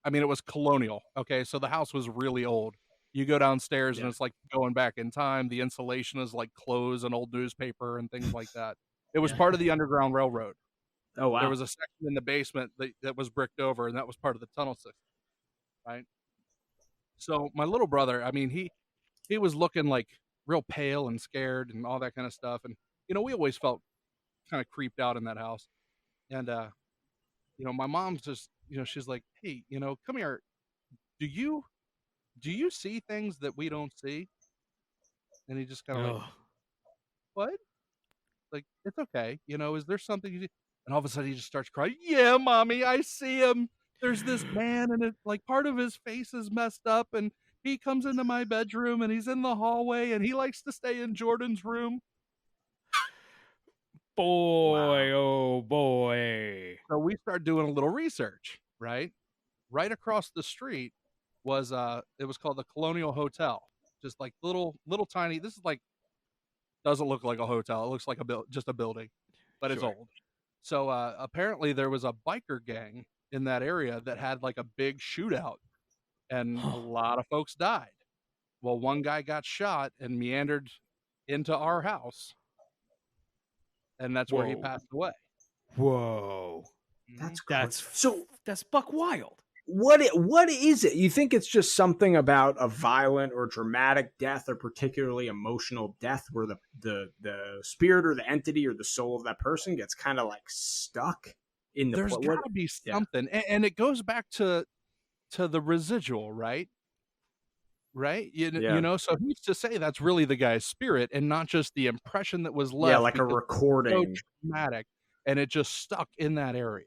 S2: it was colonial. Okay, so the house was really old. You go downstairs and it's like going back in time. The insulation is like clothes and old newspaper and things like that. It was part of the Underground Railroad.
S5: Oh, wow.
S2: There was a section in the basement that was bricked over, and that was part of the tunnel system, right? So my little brother, he was looking like real pale and scared and all that kind of stuff. And, we always felt kind of creeped out in that house. And, my mom's just, she's like, "Hey, come here. Do you see things that we don't see?" And he just kind of like, "What?" Like, "It's okay. Is there something you see?" And all of a sudden he just starts crying. "Yeah, mommy, I see him. There's this man, and it's like part of his face is messed up, and he comes into my bedroom, and he's in the hallway, and he likes to stay in Jordan's room."
S4: Boy, oh boy.
S2: So we start doing a little research, right? Right across the street was it was called the Colonial Hotel. Just like little tiny, this is like, doesn't look like a hotel. It looks like just a building, but it's old. So apparently there was a biker gang in that area that had like a big shootout, and a lot of folks died. Well, one guy got shot and meandered into our house, and that's where he passed away.
S4: Whoa. That's buck wild.
S5: What is it? You think it's just something about a violent or dramatic death, or particularly emotional death, where the spirit or the entity or the soul of that person gets kind of like stuck in the?
S2: There's got to be something, and it goes back to the residual, right? Right? So who's to say that's really the guy's spirit and not just the impression that was left?
S5: Yeah, like a recording.
S2: So traumatic, and it just stuck in that area.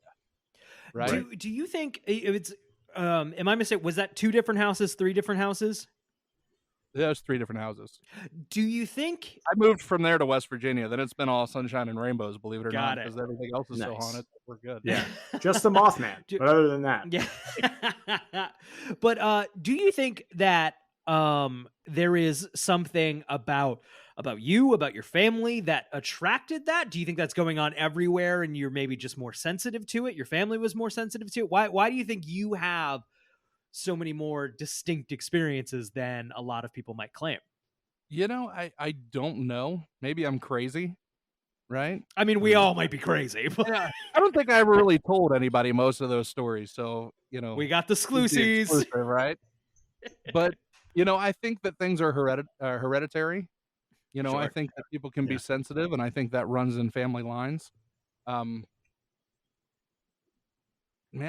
S2: Right?
S4: Do you think it's? Am I mistaken? Was that 2 different houses, 3 different houses?
S2: There's 3 different houses.
S4: Do you think
S2: I moved from there to West Virginia? Then it's been all sunshine and rainbows, believe it or not,
S4: Got it.
S2: because everything else is so haunted. We're good.
S5: Yeah, just the Mothman. But other than that,
S4: yeah. But do you think that there is something about you, about your family that attracted that? Do you think that's going on everywhere and you're maybe just more sensitive to it? Your family was more sensitive to it? Why do you think you have so many more distinct experiences than a lot of people might claim?
S2: I don't know. Maybe I'm crazy, right?
S4: I mean, we all might be crazy. But
S2: Yeah, I don't think I ever really told anybody most of those stories. So,
S4: we got the exclusives,
S2: right? But, I think that things are hereditary. I think that people can be sensitive, and I think that runs in family lines. Man,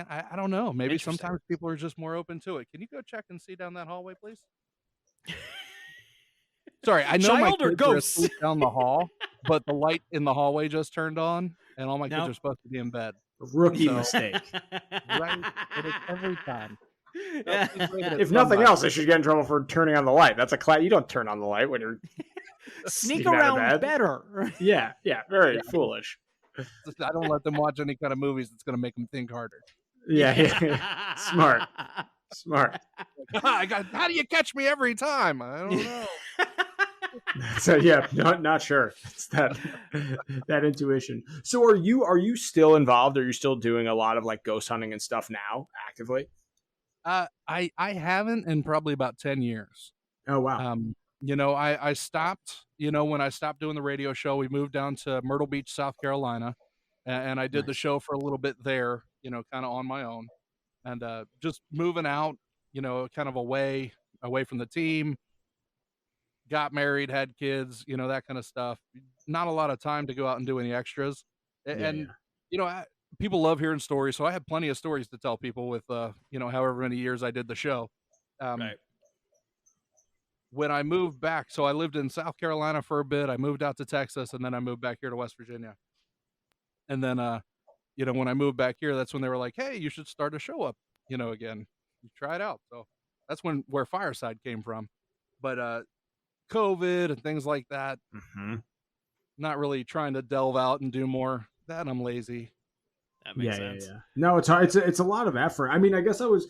S2: I don't know. Maybe sometimes people are just more open to it. Can you go check and see down that hallway, please? Sorry, I know my kids are asleep down the hall, but the light in the hallway just turned on, and all my kids are supposed to be in bed.
S5: Rookie mistake.
S2: Right? It is every time.
S5: If nothing else, they should get in trouble for turning on the light. That's you don't turn on the light when you're
S4: sneak around better.
S5: Yeah, very foolish.
S2: I don't let them watch any kind of movies that's going to make them think harder.
S5: Yeah. Smart.
S2: How do you catch me every time? I don't know.
S5: So yeah, not sure. It's that intuition. So are you still involved? Are you still doing a lot of like ghost hunting and stuff now actively?
S2: I haven't in probably about 10 years.
S5: Oh wow.
S2: I stopped, when I stopped doing the radio show, we moved down to Myrtle Beach, South Carolina, and I did the
S5: Nice.
S2: show for a little bit there, kind of on my own, and just moving out, kind of away from the team, got married, had kids, that kind of stuff. Not a lot of time to go out and do any extras.
S5: Yeah,
S2: And,
S5: yeah.
S2: people love hearing stories. So I have plenty of stories to tell people with, however many years I did the show.
S4: Right.
S2: When I moved back, so I lived in South Carolina for a bit. I moved out to Texas, and then I moved back here to West Virginia. And then, when I moved back here, that's when they were like, "Hey, you should start a show up, again. You try it out." So that's where Fireside came from. But COVID and things like that,
S5: Mm-hmm.
S2: not really trying to delve out and do more. That I'm lazy.
S4: That makes sense.
S5: Yeah. No, it's hard. It's a lot of effort. I mean, I guess I was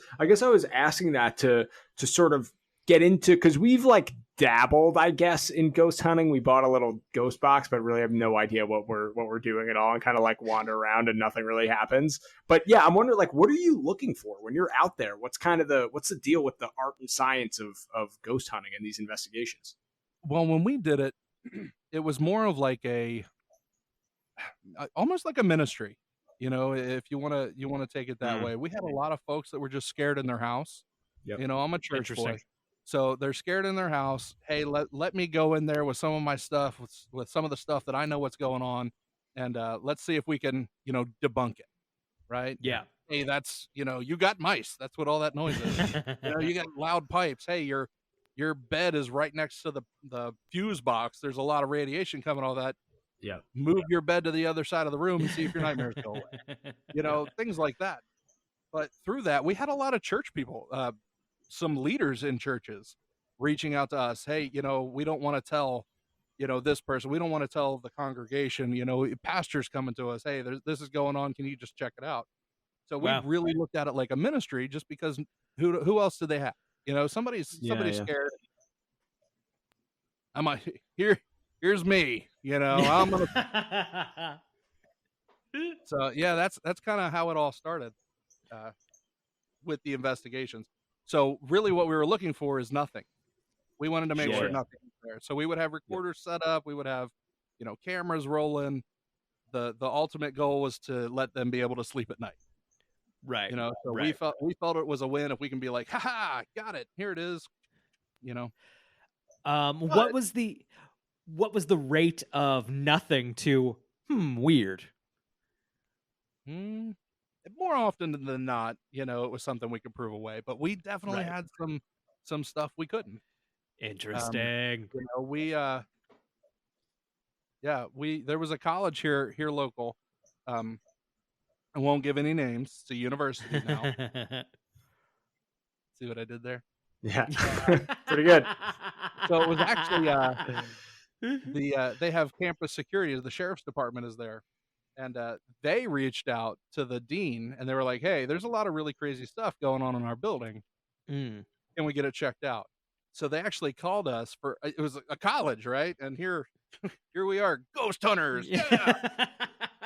S5: asking that to sort of get into, because we've like dabbled, I guess, in ghost hunting. We bought a little ghost box, but really have no idea what we're doing at all, and kind of like wander around and nothing really happens. But yeah, I'm wondering, like, what are you looking for when you're out there? What's the deal with the art and science of ghost hunting and these investigations?
S2: Well, when we did it, it was more of like almost like a ministry. If you want to take it that way. We had a lot of folks that were just scared in their house.
S5: Yep.
S2: I'm a church
S4: Interesting.
S2: boy. So they're scared in their house. Hey, let me go in there with some of my stuff, with some of the stuff that I know what's going on, and let's see if we can, debunk it, right?
S4: Yeah.
S2: Hey, that's, you got mice. That's what all that noise is. You got loud pipes. Hey, your bed is right next to the fuse box. There's a lot of radiation coming, all that.
S5: Yeah.
S2: Move your bed to the other side of the room and see if your nightmares go away. Things like that. But through that, we had a lot of church people, some leaders in churches reaching out to us. Hey, we don't want to tell, this person. We don't want to tell the congregation, pastors coming to us. Hey, this is going on. Can you just check it out? So we
S4: Wow.
S2: really looked at it like a ministry, just because who else do they have? Somebody's
S5: Yeah.
S2: scared. I'm like, here's me. I'm gonna. So yeah, that's kind of how it all started with the investigations. So really, what we were looking for is nothing. We wanted to make
S5: Sure.
S2: sure nothing was there. So we would have recorders set up. We would have, cameras rolling. The ultimate goal was to let them be able to sleep at night.
S4: Right.
S2: So
S4: right.
S2: we felt it was a win if we can be like, ha, got it. Here it is.
S4: What was the rate of nothing to weird?
S2: More often than not, it was something we could prove away. But we definitely
S4: Right.
S2: had some stuff we couldn't.
S4: Interesting.
S2: There was a college here local. I won't give any names. It's a university now. See what I did there?
S5: Yeah. Pretty good.
S2: So it was actually they have campus security. The sheriff's department is there, and they reached out to the dean, and they were like, "Hey, there's a lot of really crazy stuff going on in our building. Can we get it checked out?" So they actually called us for. It was a college, right? And here we are, ghost hunters. Yeah.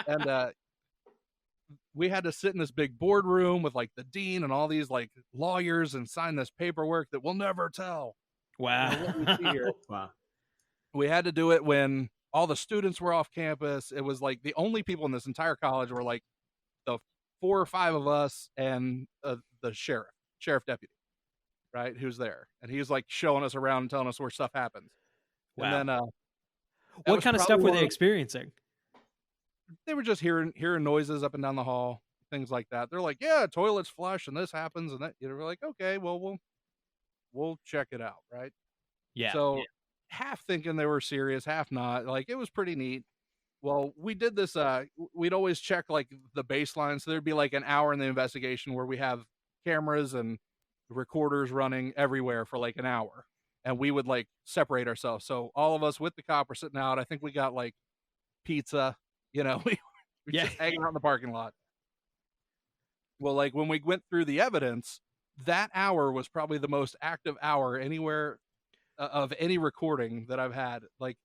S2: And we had to sit in this big boardroom with like the dean and all these like lawyers and sign this paperwork that we'll never tell.
S4: Wow.
S5: Wow.
S2: We had to do it when all the students were off campus. It was like the only people in this entire college were like the 4 or 5 of us and the sheriff deputy, right? Who's there. And he was like showing us around and telling us where stuff happens.
S4: Wow.
S2: And then,
S4: What kind of stuff were they experiencing?
S2: They were just hearing noises up and down the hall, things like that. They're like, yeah, toilets flush and this happens and that. We're like, okay, well, we'll check it out, right?
S4: Yeah.
S2: So half thinking they were serious, half not. Like, it was pretty neat. Well, we did this. We'd always check like the baseline. So there'd be like an hour in the investigation where we have cameras and recorders running everywhere for like an hour, and we would like separate ourselves. So all of us with the cop were sitting out. I think we got like pizza. We
S4: Yeah.
S2: just hanging out in the parking lot. Well, like when we went through the evidence, that hour was probably the most active hour anywhere of any recording that I've had. Like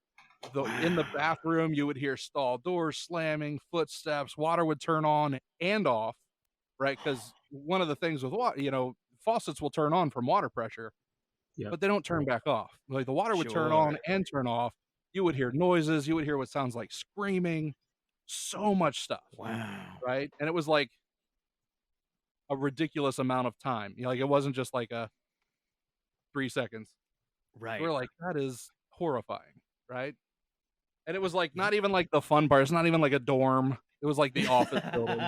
S2: in the bathroom, you would hear stall doors slamming, footsteps, water would turn on and off, right? Because one of the things with water, faucets will turn on from water pressure, but they don't turn back off. Like the water would turn on and turn off. You would hear noises. You would hear what sounds like screaming. So much stuff.
S4: Wow.
S2: Right. And it was like a ridiculous amount of time. Like it wasn't just like a 3 seconds.
S4: Right.
S2: We're like, that is horrifying. Right. And it was like not even like the fun part. It's not even like a dorm. It was like the office building.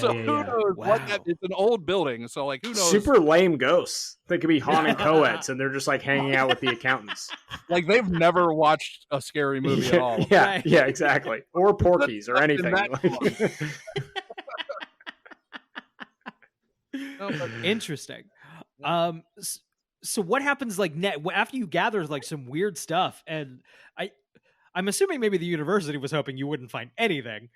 S2: So who knows what it's an old building. So like who knows?
S5: Super lame ghosts. They could be haunting co-eds and they're just like hanging out with the accountants.
S2: Like they've never watched a scary movie at all.
S5: Yeah, yeah, exactly. Or Porky's or anything.
S4: Interesting. So what happens like after you gather like some weird stuff, and I'm assuming maybe the university was hoping you wouldn't find anything.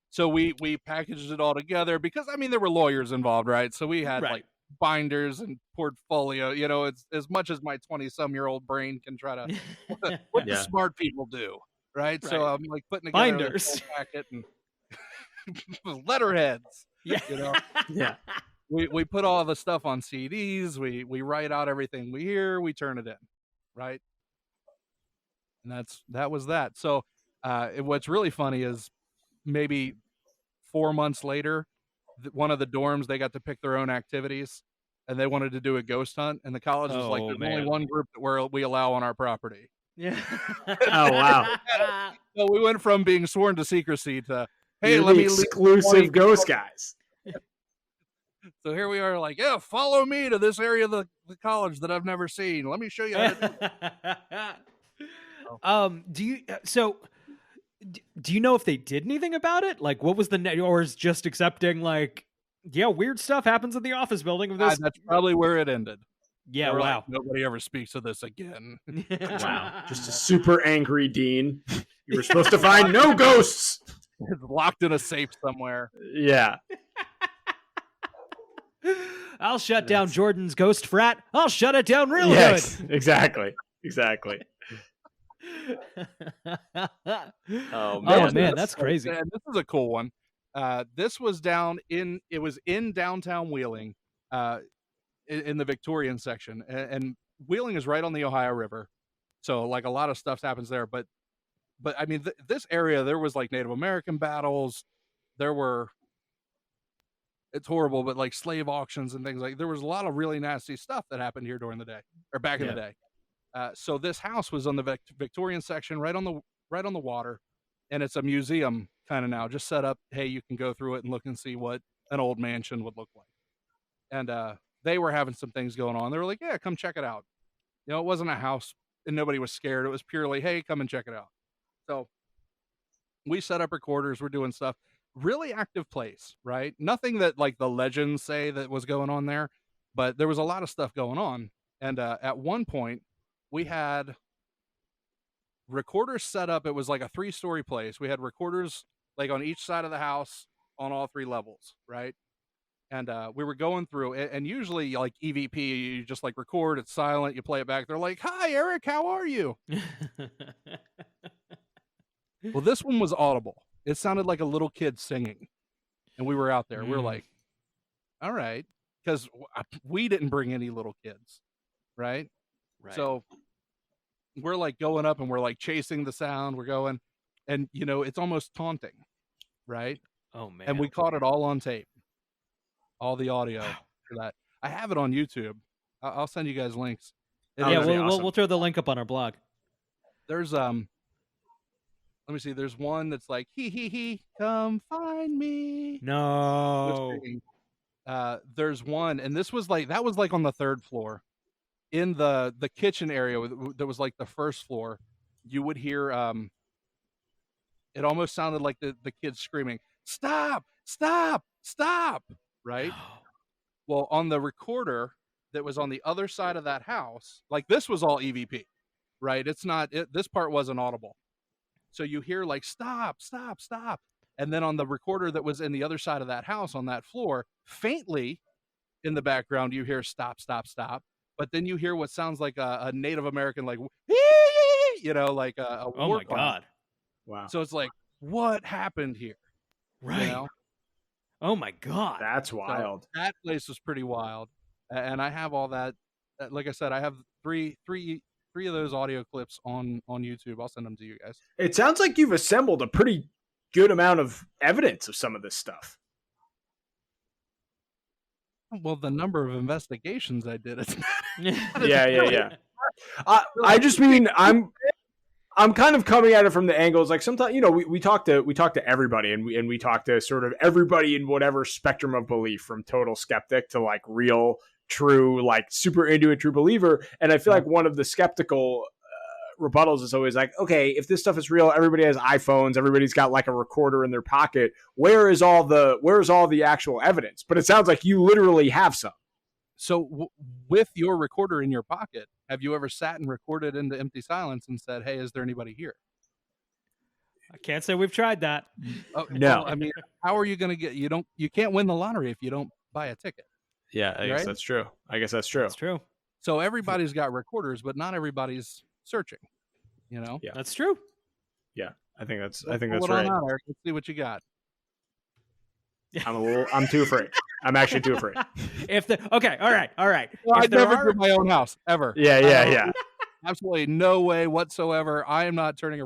S2: So we packaged it all together because I mean there were lawyers involved, right? So we had like binders and portfolio. It's as much as my 20-some-year-old brain can try to what the smart people do, right? So I'm like putting together
S4: binders,
S2: this whole packet and letterheads.
S4: Yeah.
S2: We put all the stuff on CDs. We write out everything we hear. We turn it in, right? And that was that. So what's really funny is maybe 4 months later, one of the dorms, they got to pick their own activities and they wanted to do a ghost hunt. And the college was like, there's only one group that we allow on our property.
S4: Yeah.
S5: Oh, wow.
S2: So we went from being sworn to secrecy to, hey,
S5: You're
S2: let
S5: the
S2: me
S5: exclusive ghost guys.
S2: So here we are like, yeah, follow me to this area of the college that I've never seen. Let me show you how to do it.
S4: Do you know if they did anything about it? Like, what was or is just accepting like, yeah, weird stuff happens in the office building of this?
S2: That's probably where it ended.
S4: Yeah, wow.
S2: Like, nobody ever speaks of this again.
S5: Wow. Just a super angry dean. You were supposed to find no ghosts.
S2: It's locked in a safe somewhere.
S5: Yeah.
S4: I'll shut down Jordan's ghost frat. I'll shut it down real
S5: good. Exactly.
S4: Oh man, that's crazy.
S2: And this is a cool one. This was in downtown Wheeling, in the Victorian section, and Wheeling is right on the Ohio River, so like a lot of stuff happens there. But I mean, this area, there was like Native American battles, it's horrible, but like slave auctions and things there was a lot of really nasty stuff that happened here during the day or back in the day. So this house was on the Victorian section, right on the water, and it's a museum kind of now, just set up. Hey, you can go through it and look and see what an old mansion would look like. And they were having some things going on. They were like, "Yeah, come check it out." It wasn't a house, and nobody was scared. It was purely, "Hey, come and check it out." So we set up recorders. We're doing stuff. Really active place, right? Nothing that like the legends say that was going on there, but there was a lot of stuff going on. And at one point, we had recorders set up. It was like a 3-story place. We had recorders like on each side of the house on all 3 levels, right? And we were going through it, and usually like EVP, you just like record, it's silent, you play it back. They're like, "Hi, Eric, how are you?" Well, this one was audible. It sounded like a little kid singing, and we were out there. We're like, all right, because we didn't bring any little kids, right? So we're like going up and we're like chasing the sound. We're going, and it's almost taunting, right?
S4: Oh man!
S2: And we caught it all on tape, all the audio for that. I have it on YouTube. I'll send you guys links.
S4: We'll throw the link up on our blog.
S2: There's let me see. There's one that's like, he, come find me.
S4: No.
S2: There's one, and that was like on the 3rd floor, in the kitchen area that was like the 1st floor. You would hear it almost sounded like the kids screaming, "Stop! Stop! Stop!" Right? Well, on the recorder that was on the other side of that house, like this was all EVP, right? This part wasn't audible. So you hear like, stop, stop, stop. And then on the recorder that was in the other side of that house on that floor, faintly in the background, you hear stop, stop, stop. But then you hear what sounds like a Native American, like, like a
S4: Oh
S2: war
S4: my
S2: cry.
S4: God.
S5: Wow.
S2: So it's like, what happened here?
S4: Right.
S2: You know?
S4: Oh my God.
S5: That's
S2: So
S5: wild.
S2: that place was pretty wild. And I have all that. Like I said, I have three of those audio clips on YouTube. I'll send them to you guys.
S5: It sounds like you've assembled a pretty good amount of evidence of some of this stuff.
S2: Well, the number of investigations I did, it's
S5: Yeah. I just mean I'm kind of coming at it from the angles like sometimes we talk to everybody and we talk to sort of everybody in whatever spectrum of belief, from total skeptic to like real true, like super into a true believer. And I feel like one of the skeptical rebuttals is always like, okay, if this stuff is real, everybody has iPhones, everybody's got like a recorder in their pocket. Where's all the actual evidence? But it sounds like you literally have some.
S2: So with your recorder in your pocket, have you ever sat and recorded into empty silence and said, hey, is there anybody here?
S4: I can't say we've tried that.
S2: Oh,
S5: No.
S2: Well, I mean, how are you going to get, you can't win the lottery if you don't buy a ticket.
S5: Yeah, I guess
S2: Right?
S5: that's true.
S4: That's true.
S2: So everybody's got recorders, but not everybody's searching,
S5: Yeah.
S4: That's true.
S5: Yeah, I think that's
S2: Pull it
S5: right.
S2: on out, Eric. Let's see what you got.
S5: I'm too afraid. I'm actually too afraid.
S4: Okay, all right.
S2: Well,
S4: If
S2: I'd
S4: there
S2: never
S4: are-
S2: do my own house, ever.
S5: Yeah.
S2: Absolutely no way whatsoever. I am not turning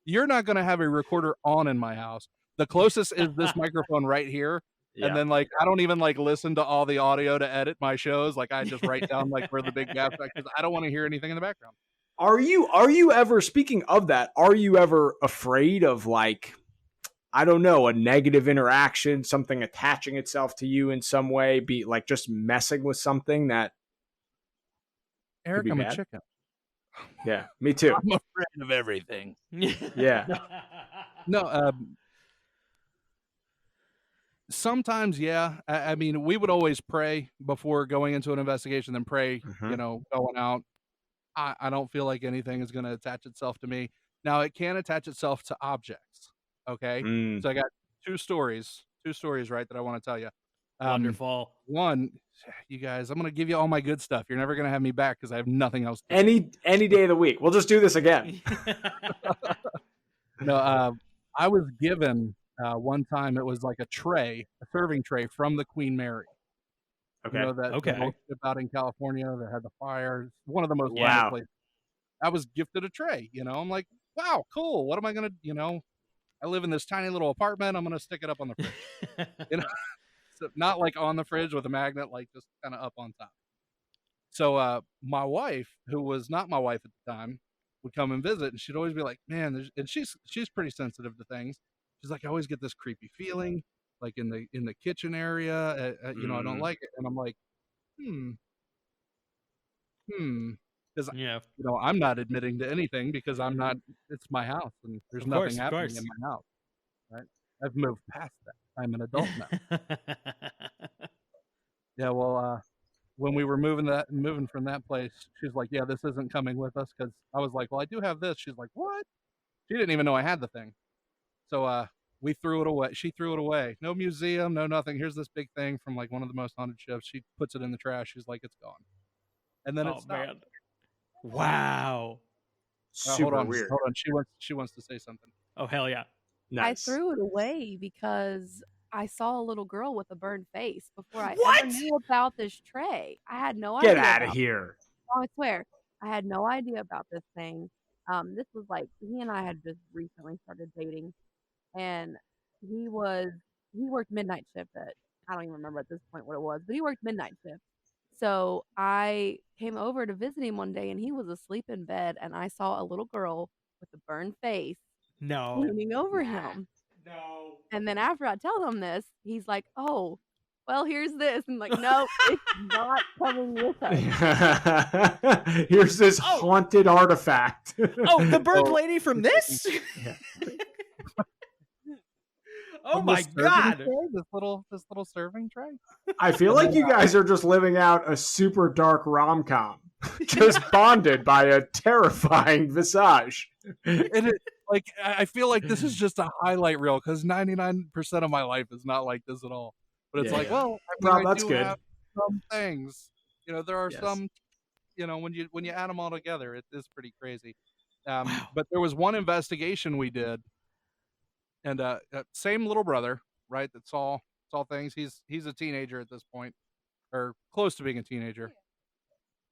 S2: you're not going to have a recorder on in my house. The closest is this microphone right here.
S5: Yeah.
S2: And then like, I don't even like listen to all the audio to edit my shows. Like I just write down like where the big gaps are because I don't want to hear anything in the background.
S5: Are you ever, speaking of that, are you ever afraid of like, I don't know, a negative interaction, something attaching itself to you in some way, be like just messing with something that
S2: Eric,
S5: be
S2: I'm
S5: bad?
S2: a chicken.
S5: Yeah, me too.
S2: I'm afraid of everything.
S5: Yeah.
S2: No, sometimes, yeah. I mean, we would always pray before going into an investigation, then pray,
S5: Mhm.
S2: going out. I don't feel like anything is going to attach itself to me. Now, it can attach itself to objects. Okay.
S5: Mm.
S2: So I got two stories, right, that I want to tell you.
S4: Wonderful.
S2: One, you guys, I'm going to give you all my good stuff. You're never going to have me back because I have nothing else to
S5: Any day of the week. We'll just do this again.
S2: No, I was given one time, it was like a serving tray from the Queen Mary.
S5: Okay.
S2: You know that
S4: Okay.
S2: boat ship out in California that had the fires. One of the most
S5: Wow.
S2: haunted places. I was gifted a tray. I'm like, wow, cool. What am I gonna? I live in this tiny little apartment. I'm gonna stick it up on the fridge. So not like on the fridge with a magnet, like just kind of up on top. So my wife, who was not my wife at the time, would come and visit, and she'd always be like, "Man," and she's pretty sensitive to things. She's like, "I always get this creepy feeling, like in the kitchen area. I don't like it." And I'm like, because
S4: Yeah.
S2: I'm not admitting to anything because I'm not. It's my house, and there's
S4: Of
S2: nothing
S4: course, of
S2: happening
S4: course.
S2: in my house. Right? I've moved past that. I'm an adult now. Yeah, well, when we were moving from that place, she's like, "Yeah, this isn't coming with us." Because I was like, "Well, I do have this." She's like, "What?" She didn't even know I had the thing. So we threw it away. She threw it away. No museum, no nothing. Here's this big thing from like one of the most haunted ships. She puts it in the trash. She's like, "It's gone." And then
S4: Oh,
S2: it stopped.
S4: man. Wow.
S5: Super
S2: hold on,
S5: weird.
S2: hold on. She wants to say something.
S4: Oh, hell yeah.
S5: Nice.
S1: I threw it away because I saw a little girl with a burned face before I
S5: What?
S1: ever knew about this tray. I had no
S5: Get
S1: idea.
S5: out of
S1: about
S5: here.
S1: Oh, I swear, I had no idea about this thing. This was like he and I had just recently started dating, and he worked midnight shift at I don't even remember at this point what it was, but he worked midnight shift. So I came over to visit him one day, and he was asleep in bed, and I saw a little girl with a burned face
S4: No.
S1: leaning over him.
S4: No.
S1: And then after I tell him this, he's like, "Oh, well, here's this." And I'm like, "No, it's not coming with us."
S5: Here's this haunted artifact.
S4: Oh, the bird lady from this? Oh
S2: From
S4: my
S2: this serving
S4: God.
S2: tray, this little serving tray.
S5: I feel like you guys are just living out a super dark rom-com, just bonded by a terrifying visage.
S2: And Like, I feel like this is just a highlight reel because 99% of my life is not like this at all. But it's
S5: Yeah,
S2: like,
S5: yeah.
S2: well, I mean,
S5: Rob,
S2: I
S5: that's
S2: do
S5: good.
S2: have some things. There are
S5: Yes.
S2: some, when you add them all together, it is pretty crazy.
S4: Wow.
S2: But there was one investigation we did, and same little brother, right? That saw things. He's a teenager at this point, or close to being a teenager,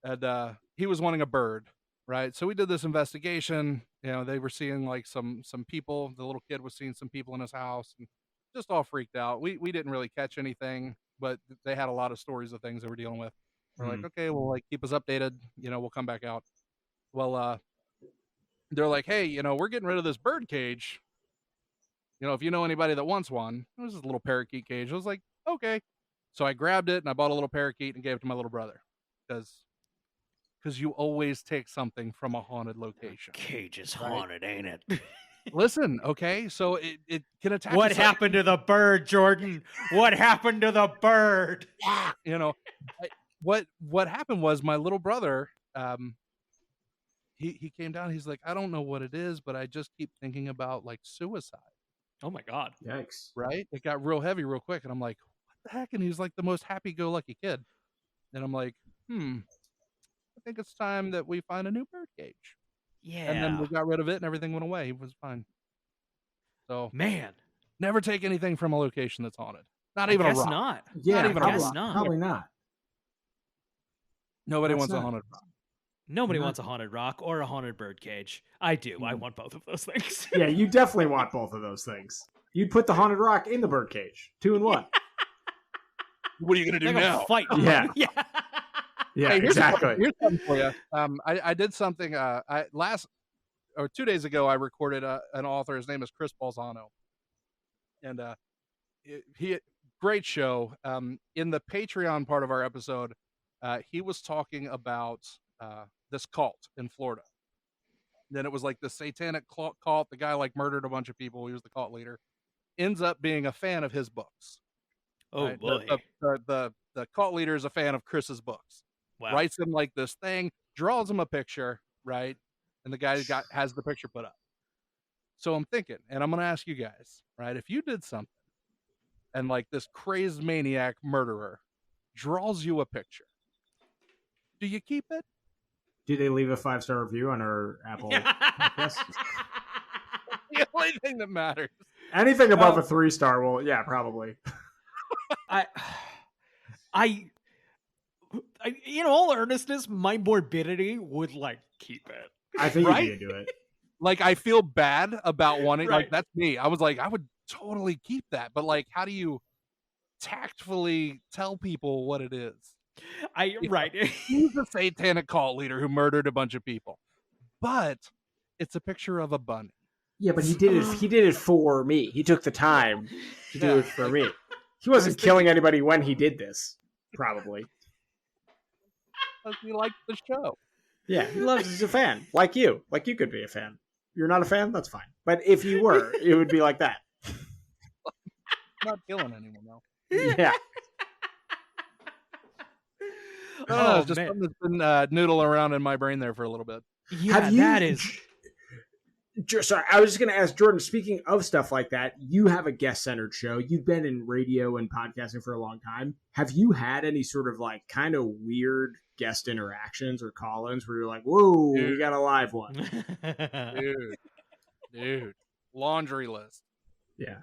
S2: and he was wanting a bird, right? So we did this investigation. They were seeing like some people. The little kid was seeing some people in his house, and just all freaked out. We didn't really catch anything, but they had a lot of stories of things they were dealing with. We're like, okay, well, like keep us updated. We'll come back out. Well, they're like, hey, we're getting rid of this bird cage. If you know anybody that wants one, it was this little parakeet cage. I was like, okay. So I grabbed it and I bought a little parakeet and gave it to my little brother because you always take something from a haunted location.
S4: Cage is
S2: right?
S4: haunted, ain't it?
S2: Listen, okay, so it can attach.
S4: What happened to the bird, Jordan? What happened to the bird?
S2: What happened was my little brother, he came down. He's like, I don't know what it is, but I just keep thinking about like suicide.
S4: Oh my God.
S5: Yikes.
S2: Right? It got real heavy real quick. And I'm like, what the heck? And he's like the most happy-go-lucky kid. And I'm like, I think it's time that we find a new bird cage.
S4: Yeah.
S2: And then we got rid of it and everything went away. He was fine. So,
S4: man,
S2: never take anything from a location that's haunted. Not
S4: I
S2: even a
S4: guess
S2: rock.
S4: not.
S5: Yeah,
S2: even a
S5: probably
S2: rock.
S4: not.
S5: Probably not.
S2: Nobody
S5: That's
S2: wants a
S5: not-
S2: haunted rock.
S4: Nobody
S5: Mhm.
S4: wants a haunted rock or a haunted bird cage. I do. I want both of those things.
S5: Yeah, you definitely want both of those things. You'd put the haunted rock in the bird cage. 2 in 1.
S2: What are you going to do
S4: Like a
S2: now?
S4: fight.
S5: Yeah.
S4: Yeah.
S5: Yeah,
S2: Hey,
S5: exactly.
S2: Here's something for you. I did something 2 days ago. I recorded an author. His name is Chris Balzano, and he great show. In the Patreon part of our episode, he was talking about this cult in Florida. Then it was like the satanic cult. The guy like murdered a bunch of people. He was the cult leader. Ends up being a fan of his books.
S4: Oh
S2: right?
S4: boy.
S2: The cult leader is a fan of Chris's books.
S4: Wow.
S2: Writes him like this thing, draws him a picture, right? And the guy has the picture put up. So I'm thinking, and I'm going to ask you guys, right? If you did something and like this crazed maniac murderer draws you a picture, do you keep it?
S5: Do they leave a 5-star review on our Apple podcast?
S2: The only thing that matters.
S5: Anything above a 3-star, well, yeah, probably.
S4: I, in all earnestness, my morbidity would like keep it.
S5: I think
S2: Right?
S5: you need to do it.
S2: Like, I feel bad about wanting,
S4: Right.
S2: like, that's me. I was like, I would totally keep that. But like, how do you tactfully tell people what it is?
S4: Right.
S2: He's a satanic cult leader who murdered a bunch of people, but it's a picture of a bunny.
S6: Yeah, but he did it. He did it for me. He took the time to do
S2: Yeah.
S6: it for me.
S5: He wasn't killing anybody when he did this, probably.
S2: Because he liked the show.
S5: Yeah, he loves. He's a fan, like you. Like you could be a fan. You're not a fan, that's fine. But if you were, it would be like that.
S2: Not killing anyone though.
S5: Yeah.
S2: I don't know,
S4: Oh,
S2: it's just
S4: man.
S2: something that's been noodling around in my brain there for a little bit.
S4: Yeah,
S5: Have you-
S4: that is.
S5: Sorry, I was just going to ask Jordan, speaking of stuff like that, you have a guest-centered show. You've been in radio and podcasting for a long time. Have you had any sort of like kind of weird guest interactions or call-ins where you're like, whoa, we got a live one?
S2: Dude, laundry list.
S5: Yeah.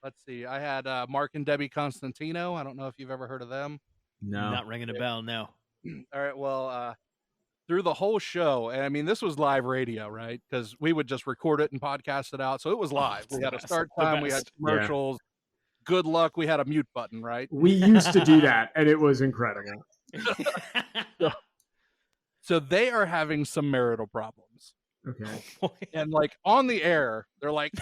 S2: Let's see. I had Mark and Debbie Constantino. I don't know if you've ever heard of them.
S5: No.
S4: Not ringing a bell, no.
S2: All right. Well, through the whole show, and I mean, this was live radio, right? Because we would just record it and podcast it out. So it was live.
S4: it's
S2: We
S4: the
S2: had a
S4: best,
S2: start
S4: the
S2: time. We had
S4: best.
S2: commercials. Good luck. We had a mute button, right?
S5: We used to do that, and it was incredible.
S2: So they are having some marital problems.
S5: Okay.
S2: And like on the air, they're like,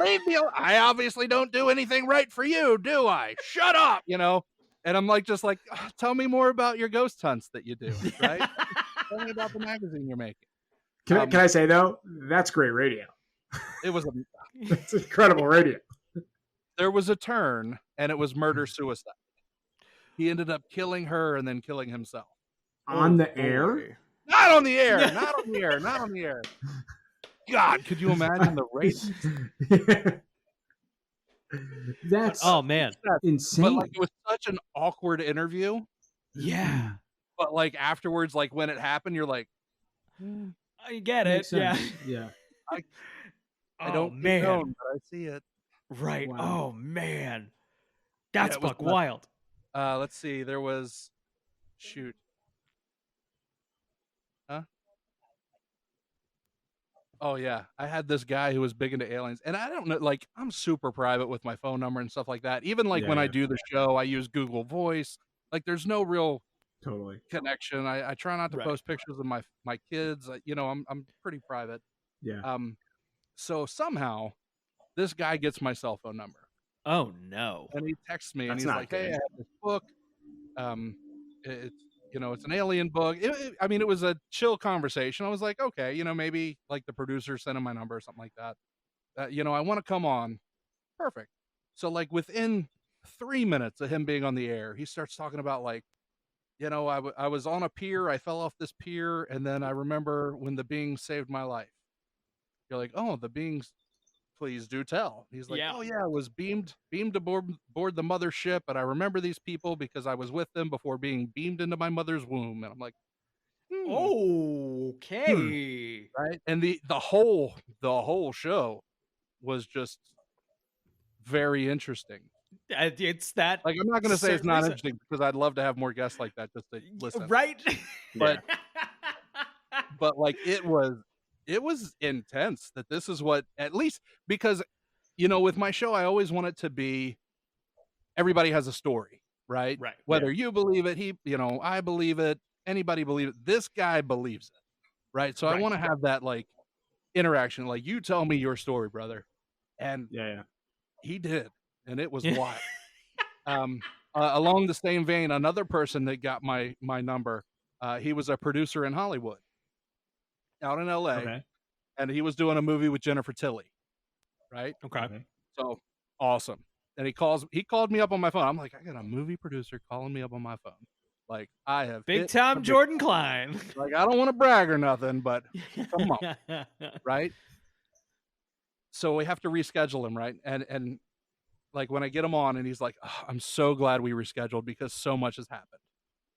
S2: leave me alone. I obviously don't do anything right for you, do I? Shut up, you know? And I'm like, just like, tell me more about your ghost hunts that you do, right? Tell me about the magazine you're making.
S5: Can I say, though, that's great radio.
S2: It was,
S5: That's incredible radio.
S2: there was a turn and it was murder-suicide. He ended up killing her and then killing himself.
S5: On the air?
S2: Not on the air, not on the air, not on the air. God, could you imagine the ratings?
S5: That's
S4: Oh man.
S5: insane.
S2: But like, it was such an awkward interview.
S4: Yeah.
S2: But like afterwards, like when it happened, you're like,
S4: I get it.
S5: Makes
S4: Yeah.
S5: sense. Yeah.
S2: I
S4: Oh
S2: don't
S4: man.
S2: condone, but I see it.
S4: Right.
S5: Wow.
S4: Oh man. That's
S2: it was
S4: buck
S2: nuts.
S4: wild.
S2: Let's see. There was, shoot, huh? Oh yeah, I had this guy who was big into aliens, and I don't know. Like, I'm super private with my phone number and stuff like that. Even like when I do the show, I use Google Voice. Like, there's no real
S5: Totally.
S2: connection. I try not to
S4: Right.
S2: post pictures of my kids. You know, I'm pretty private.
S5: Yeah.
S2: So somehow this guy gets my cell phone number
S4: Oh no.
S2: and he texts me and
S5: That's
S2: he's
S5: not
S2: like, "Hey, I
S5: good.
S2: have this book. It's it's an alien book." I mean, it was a chill conversation. I was like, okay, maybe like the producer sent him my number or something like that. I want to come on. Perfect. So like within 3 minutes of him being on the air, he starts talking about like, I was on a pier. I fell off this pier, and then I remember when the beings saved my life. You're like, oh, the beings, please do tell. He's like,
S4: Yeah.
S2: oh yeah, I was beamed aboard the mothership, and I remember these people because I was with them before being beamed into my mother's womb. And I'm like,
S4: Okay.
S2: right. And the whole show was just very interesting.
S4: It's that.
S2: Like, I'm not going to say it's
S4: certain
S2: not
S4: reason.
S2: interesting because I'd love to have more guests like that just to listen.
S4: Right.
S2: But but like it was intense that this is what, at least because with my show I always want it to be everybody has a story, right?
S4: Right.
S2: Whether you believe it, I believe it, anybody believe it, this guy believes it, right? So I
S4: Right.
S2: want to have that like interaction, like, you tell me your story, brother. And
S5: Yeah.
S2: he did, and it was wild. Along the same vein, another person that got my number, he was a producer in Hollywood out in LA,
S5: Okay.
S2: and he was doing a movie with Jennifer Tilly, right?
S4: Okay.
S2: So awesome. And he called me up on my phone. I'm like, I got a movie producer calling me up on my phone. Like, I have
S4: Big
S2: hit
S4: time
S2: the big
S4: Jordan
S2: time.
S4: Cline.
S2: Like, I don't want to brag or nothing, but come on, right? So we have to reschedule him, right? And like when I get him on, and he's like, oh, I'm so glad we rescheduled because so much has happened.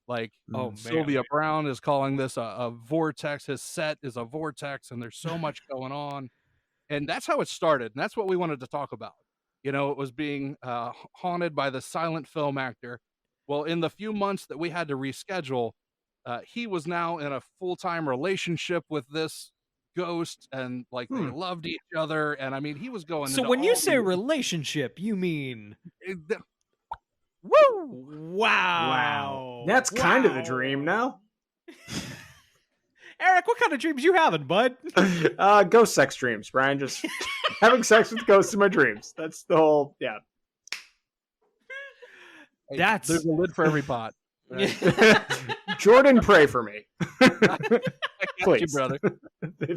S2: Like,
S4: Oh, man.
S2: Sylvia Brown is calling this a vortex. His set is a vortex, and there's so much going on. And that's how it started. And that's what we wanted to talk about. It was being haunted by the silent film actor. Well, in the few months that we had to reschedule, he was now in a full-time relationship with this ghost, and like they loved each other. And I mean, he was going.
S4: So when you say relationship, you mean
S2: woo!
S4: Wow.
S5: That's kind of the dream, no?
S4: Eric, what kind of dreams you having, bud?
S5: Ghost sex dreams, Brian. Just having sex with ghosts in my dreams. That's the whole, yeah.
S4: That's
S2: There's a lid for every pot. Right?
S5: Jordan, pray for me. Please,
S2: you, brother.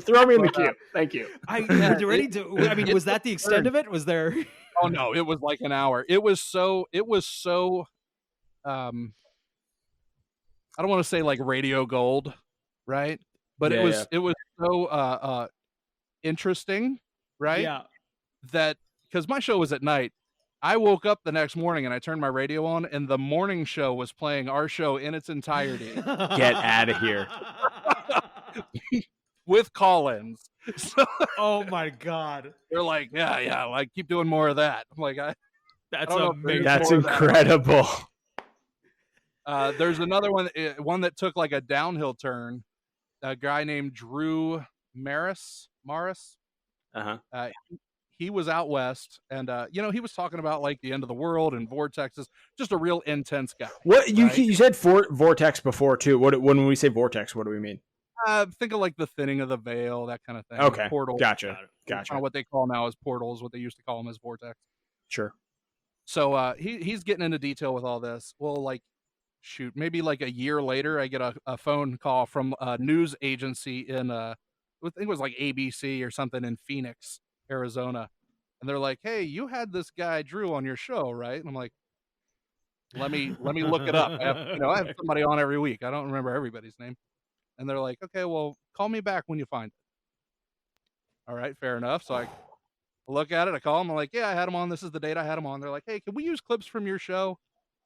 S5: Throw me in the queue. Thank you.
S4: Are you ready to? I mean, was that the extent of it? Was there?
S2: Oh no, it was like an hour. It was so I don't want to say like radio gold, right? But it was so interesting, right?
S4: Yeah.
S2: That because my show was at night. I woke up the next morning and I turned my radio on, and the morning show was playing our show in its entirety.
S5: Get out of here.
S2: With call-ins. So
S4: Oh my god.
S2: they're like, yeah, like keep doing more of that. I'm like,
S4: That's
S2: don't know if
S4: amazing.
S5: That's
S2: more of that.
S5: incredible.
S2: There's another one that took like a downhill turn. A guy named Drew Maris.
S5: Uh-huh.
S2: He was out west, and he was talking about like the end of the world and vortexes. Just a real intense guy.
S5: What you
S2: right?
S5: you said vortex before too. When we say vortex, what do we mean?
S2: Think of like the thinning of the veil, that kind of thing.
S5: Okay,
S2: Portal.
S5: gotcha.
S2: Kind of what they call now as portals. What they used to call them as vortex.
S5: Sure.
S2: So he's getting into detail with all this. Well, like, shoot, maybe like a year later, I get a phone call from a news agency in I think it was like ABC or something in Phoenix, Arizona, and they're like, "Hey, you had this guy Drew on your show, right?" And I'm like, "Let me look it up." I have somebody on every week. I don't remember everybody's name, and they're like, "Okay, well, call me back when you find it." All right, fair enough. So I look at it, I call them, I'm like, yeah, I had them on. This is the date I had them on. They're like, hey, can we use clips from your show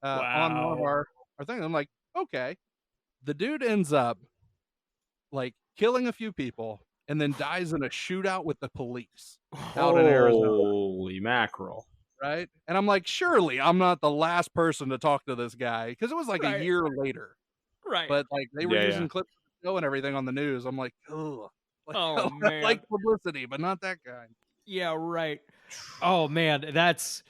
S2: on one of
S4: Wow.
S2: our things? I'm like, okay. The dude ends up like killing a few people and then dies in a shootout with the police out in Arizona.
S5: Holy mackerel.
S2: Right. And I'm like, surely I'm not the last person to talk to this guy because it was like a
S4: Right.
S2: year later.
S4: Right.
S2: But like they were
S5: Yeah,
S2: using
S5: yeah.
S2: clips of the show and everything on the news. I'm like, ugh. Like,
S4: Oh,
S2: I
S4: man.
S2: like publicity, but not that kind.
S4: Yeah, right. Oh man, that's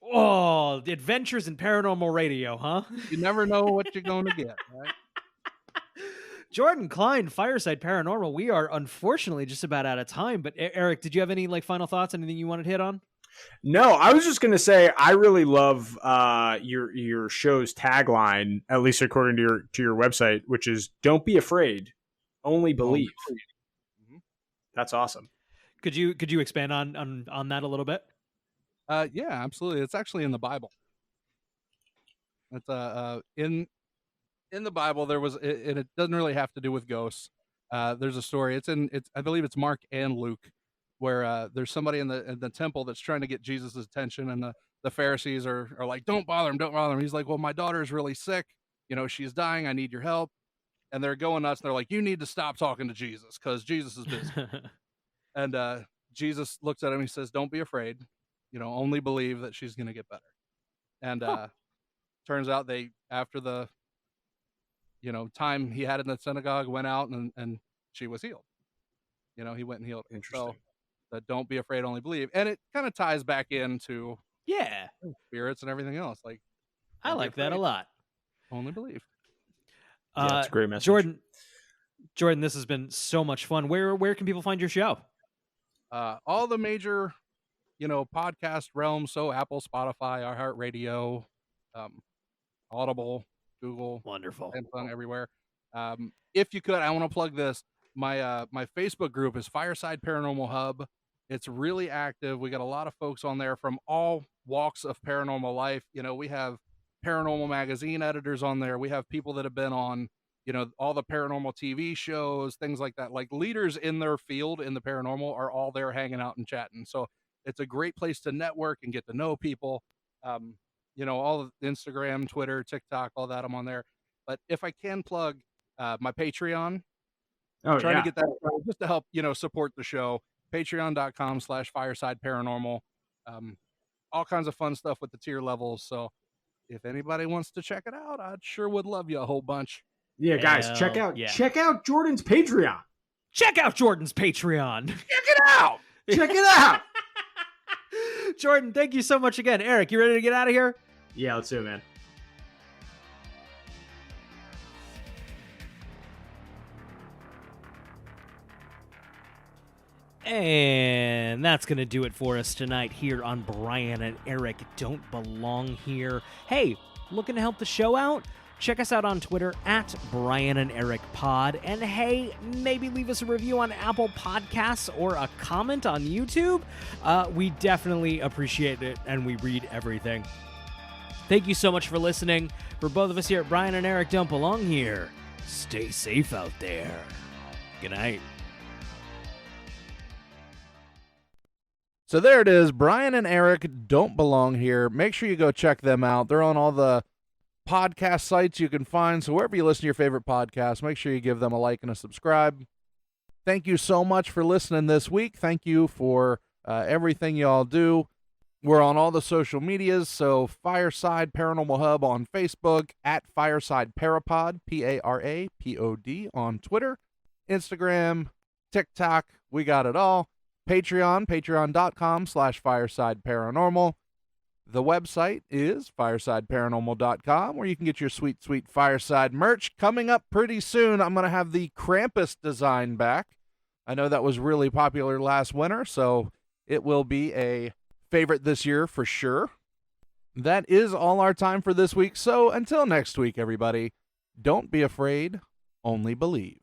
S4: the adventures in paranormal radio, huh?
S2: You never know what you're going to get. Right.
S4: Jordan Cline, Fireside Paranormal. We are unfortunately just about out of time. But Eric, did you have any like final thoughts? Anything you wanted to hit on?
S5: No, I was just gonna say I really love your show's tagline, at least according to your website, which is "Don't be afraid, only believe."
S2: Mhm.
S5: That's awesome.
S4: Could you expand on that a little bit?
S2: Yeah, absolutely. It's actually in the Bible. It's in the Bible there was, and it doesn't really have to do with ghosts. There's a story. It's I believe it's Mark and Luke, where there's somebody in the temple that's trying to get Jesus' attention, and the Pharisees are like, don't bother him, don't bother him. He's like, well, my daughter is really sick. She's dying. I need your help. And they're going nuts. And they're like, you need to stop talking to Jesus because Jesus is busy. And Jesus looks at him. He says, don't be afraid. Only believe that she's going to get better. And turns out they, after the time he had in the synagogue, went out and she was healed. He went and healed her.
S5: Interesting.
S2: So that don't be afraid, only believe. And it kind of ties back into
S4: Yeah,
S2: spirits and everything else. Like,
S4: I
S2: don't be
S4: like that a
S2: afraid,
S4: lot.
S2: only believe.
S5: Yeah, it's a great message.
S4: Jordan, this has been so much fun. Where can people find your show?
S2: All the major, podcast realms. So Apple, Spotify, iHeartRadio, Audible, Google,
S4: Wonderful.
S2: Samsung, everywhere. If you could, I want to plug this. My Facebook group is Fireside Paranormal Hub. It's really active. We got a lot of folks on there from all walks of paranormal life. We have paranormal magazine editors on there. We have people that have been on, all the paranormal TV shows, things like that. Like leaders in their field in the paranormal are all there hanging out and chatting. So it's a great place to network and get to know people. All of Instagram, Twitter, TikTok, all that, I'm on there. But if I can plug my Patreon,
S5: Oh,
S2: trying
S5: yeah.
S2: to get that just to help, support the show. Patreon.com/Fireside Paranormal. All kinds of fun stuff with the tier levels. So if anybody wants to check it out, I sure would love you a whole bunch.
S5: Yeah, guys, check
S4: Hell
S5: out
S4: yeah.
S5: check out Jordan's Patreon.
S4: Check out Jordan's Patreon.
S2: Check it out.
S5: Check it out.
S4: Jordan, thank you so much again. Eric, you ready to get out of here?
S5: Yeah, let's do it, man.
S4: And that's going to do it for us tonight here on Brian and Eric Don't Belong Here. Hey, looking to help the show out? Check us out on Twitter at Brian and Eric Pod. And hey, maybe leave us a review on Apple Podcasts or a comment on YouTube. We definitely appreciate it, and we read everything. Thank you so much for listening. For both of us here at Brian and Eric Don't Belong Here, stay safe out there. Good night.
S2: So there it is. Brian and Eric Don't Belong Here. Make sure you go check them out. They're on all the podcast sites you can find. So wherever you listen to your favorite podcast, make sure you give them a like and a subscribe. Thank you so much for listening this week. Thank you for everything y'all do. We're on all the social medias. So Fireside Paranormal Hub on Facebook, at Fireside Parapod, Parapod on Twitter, Instagram, TikTok. We got it all. Patreon, patreon.com/Fireside Paranormal. The website is firesideparanormal.com, where you can get your sweet, sweet Fireside merch. Coming up pretty soon, I'm going to have the Krampus design back. I know that was really popular last winter, so it will be a favorite this year for sure. That is all our time for this week, so until next week, everybody, don't be afraid, only believe.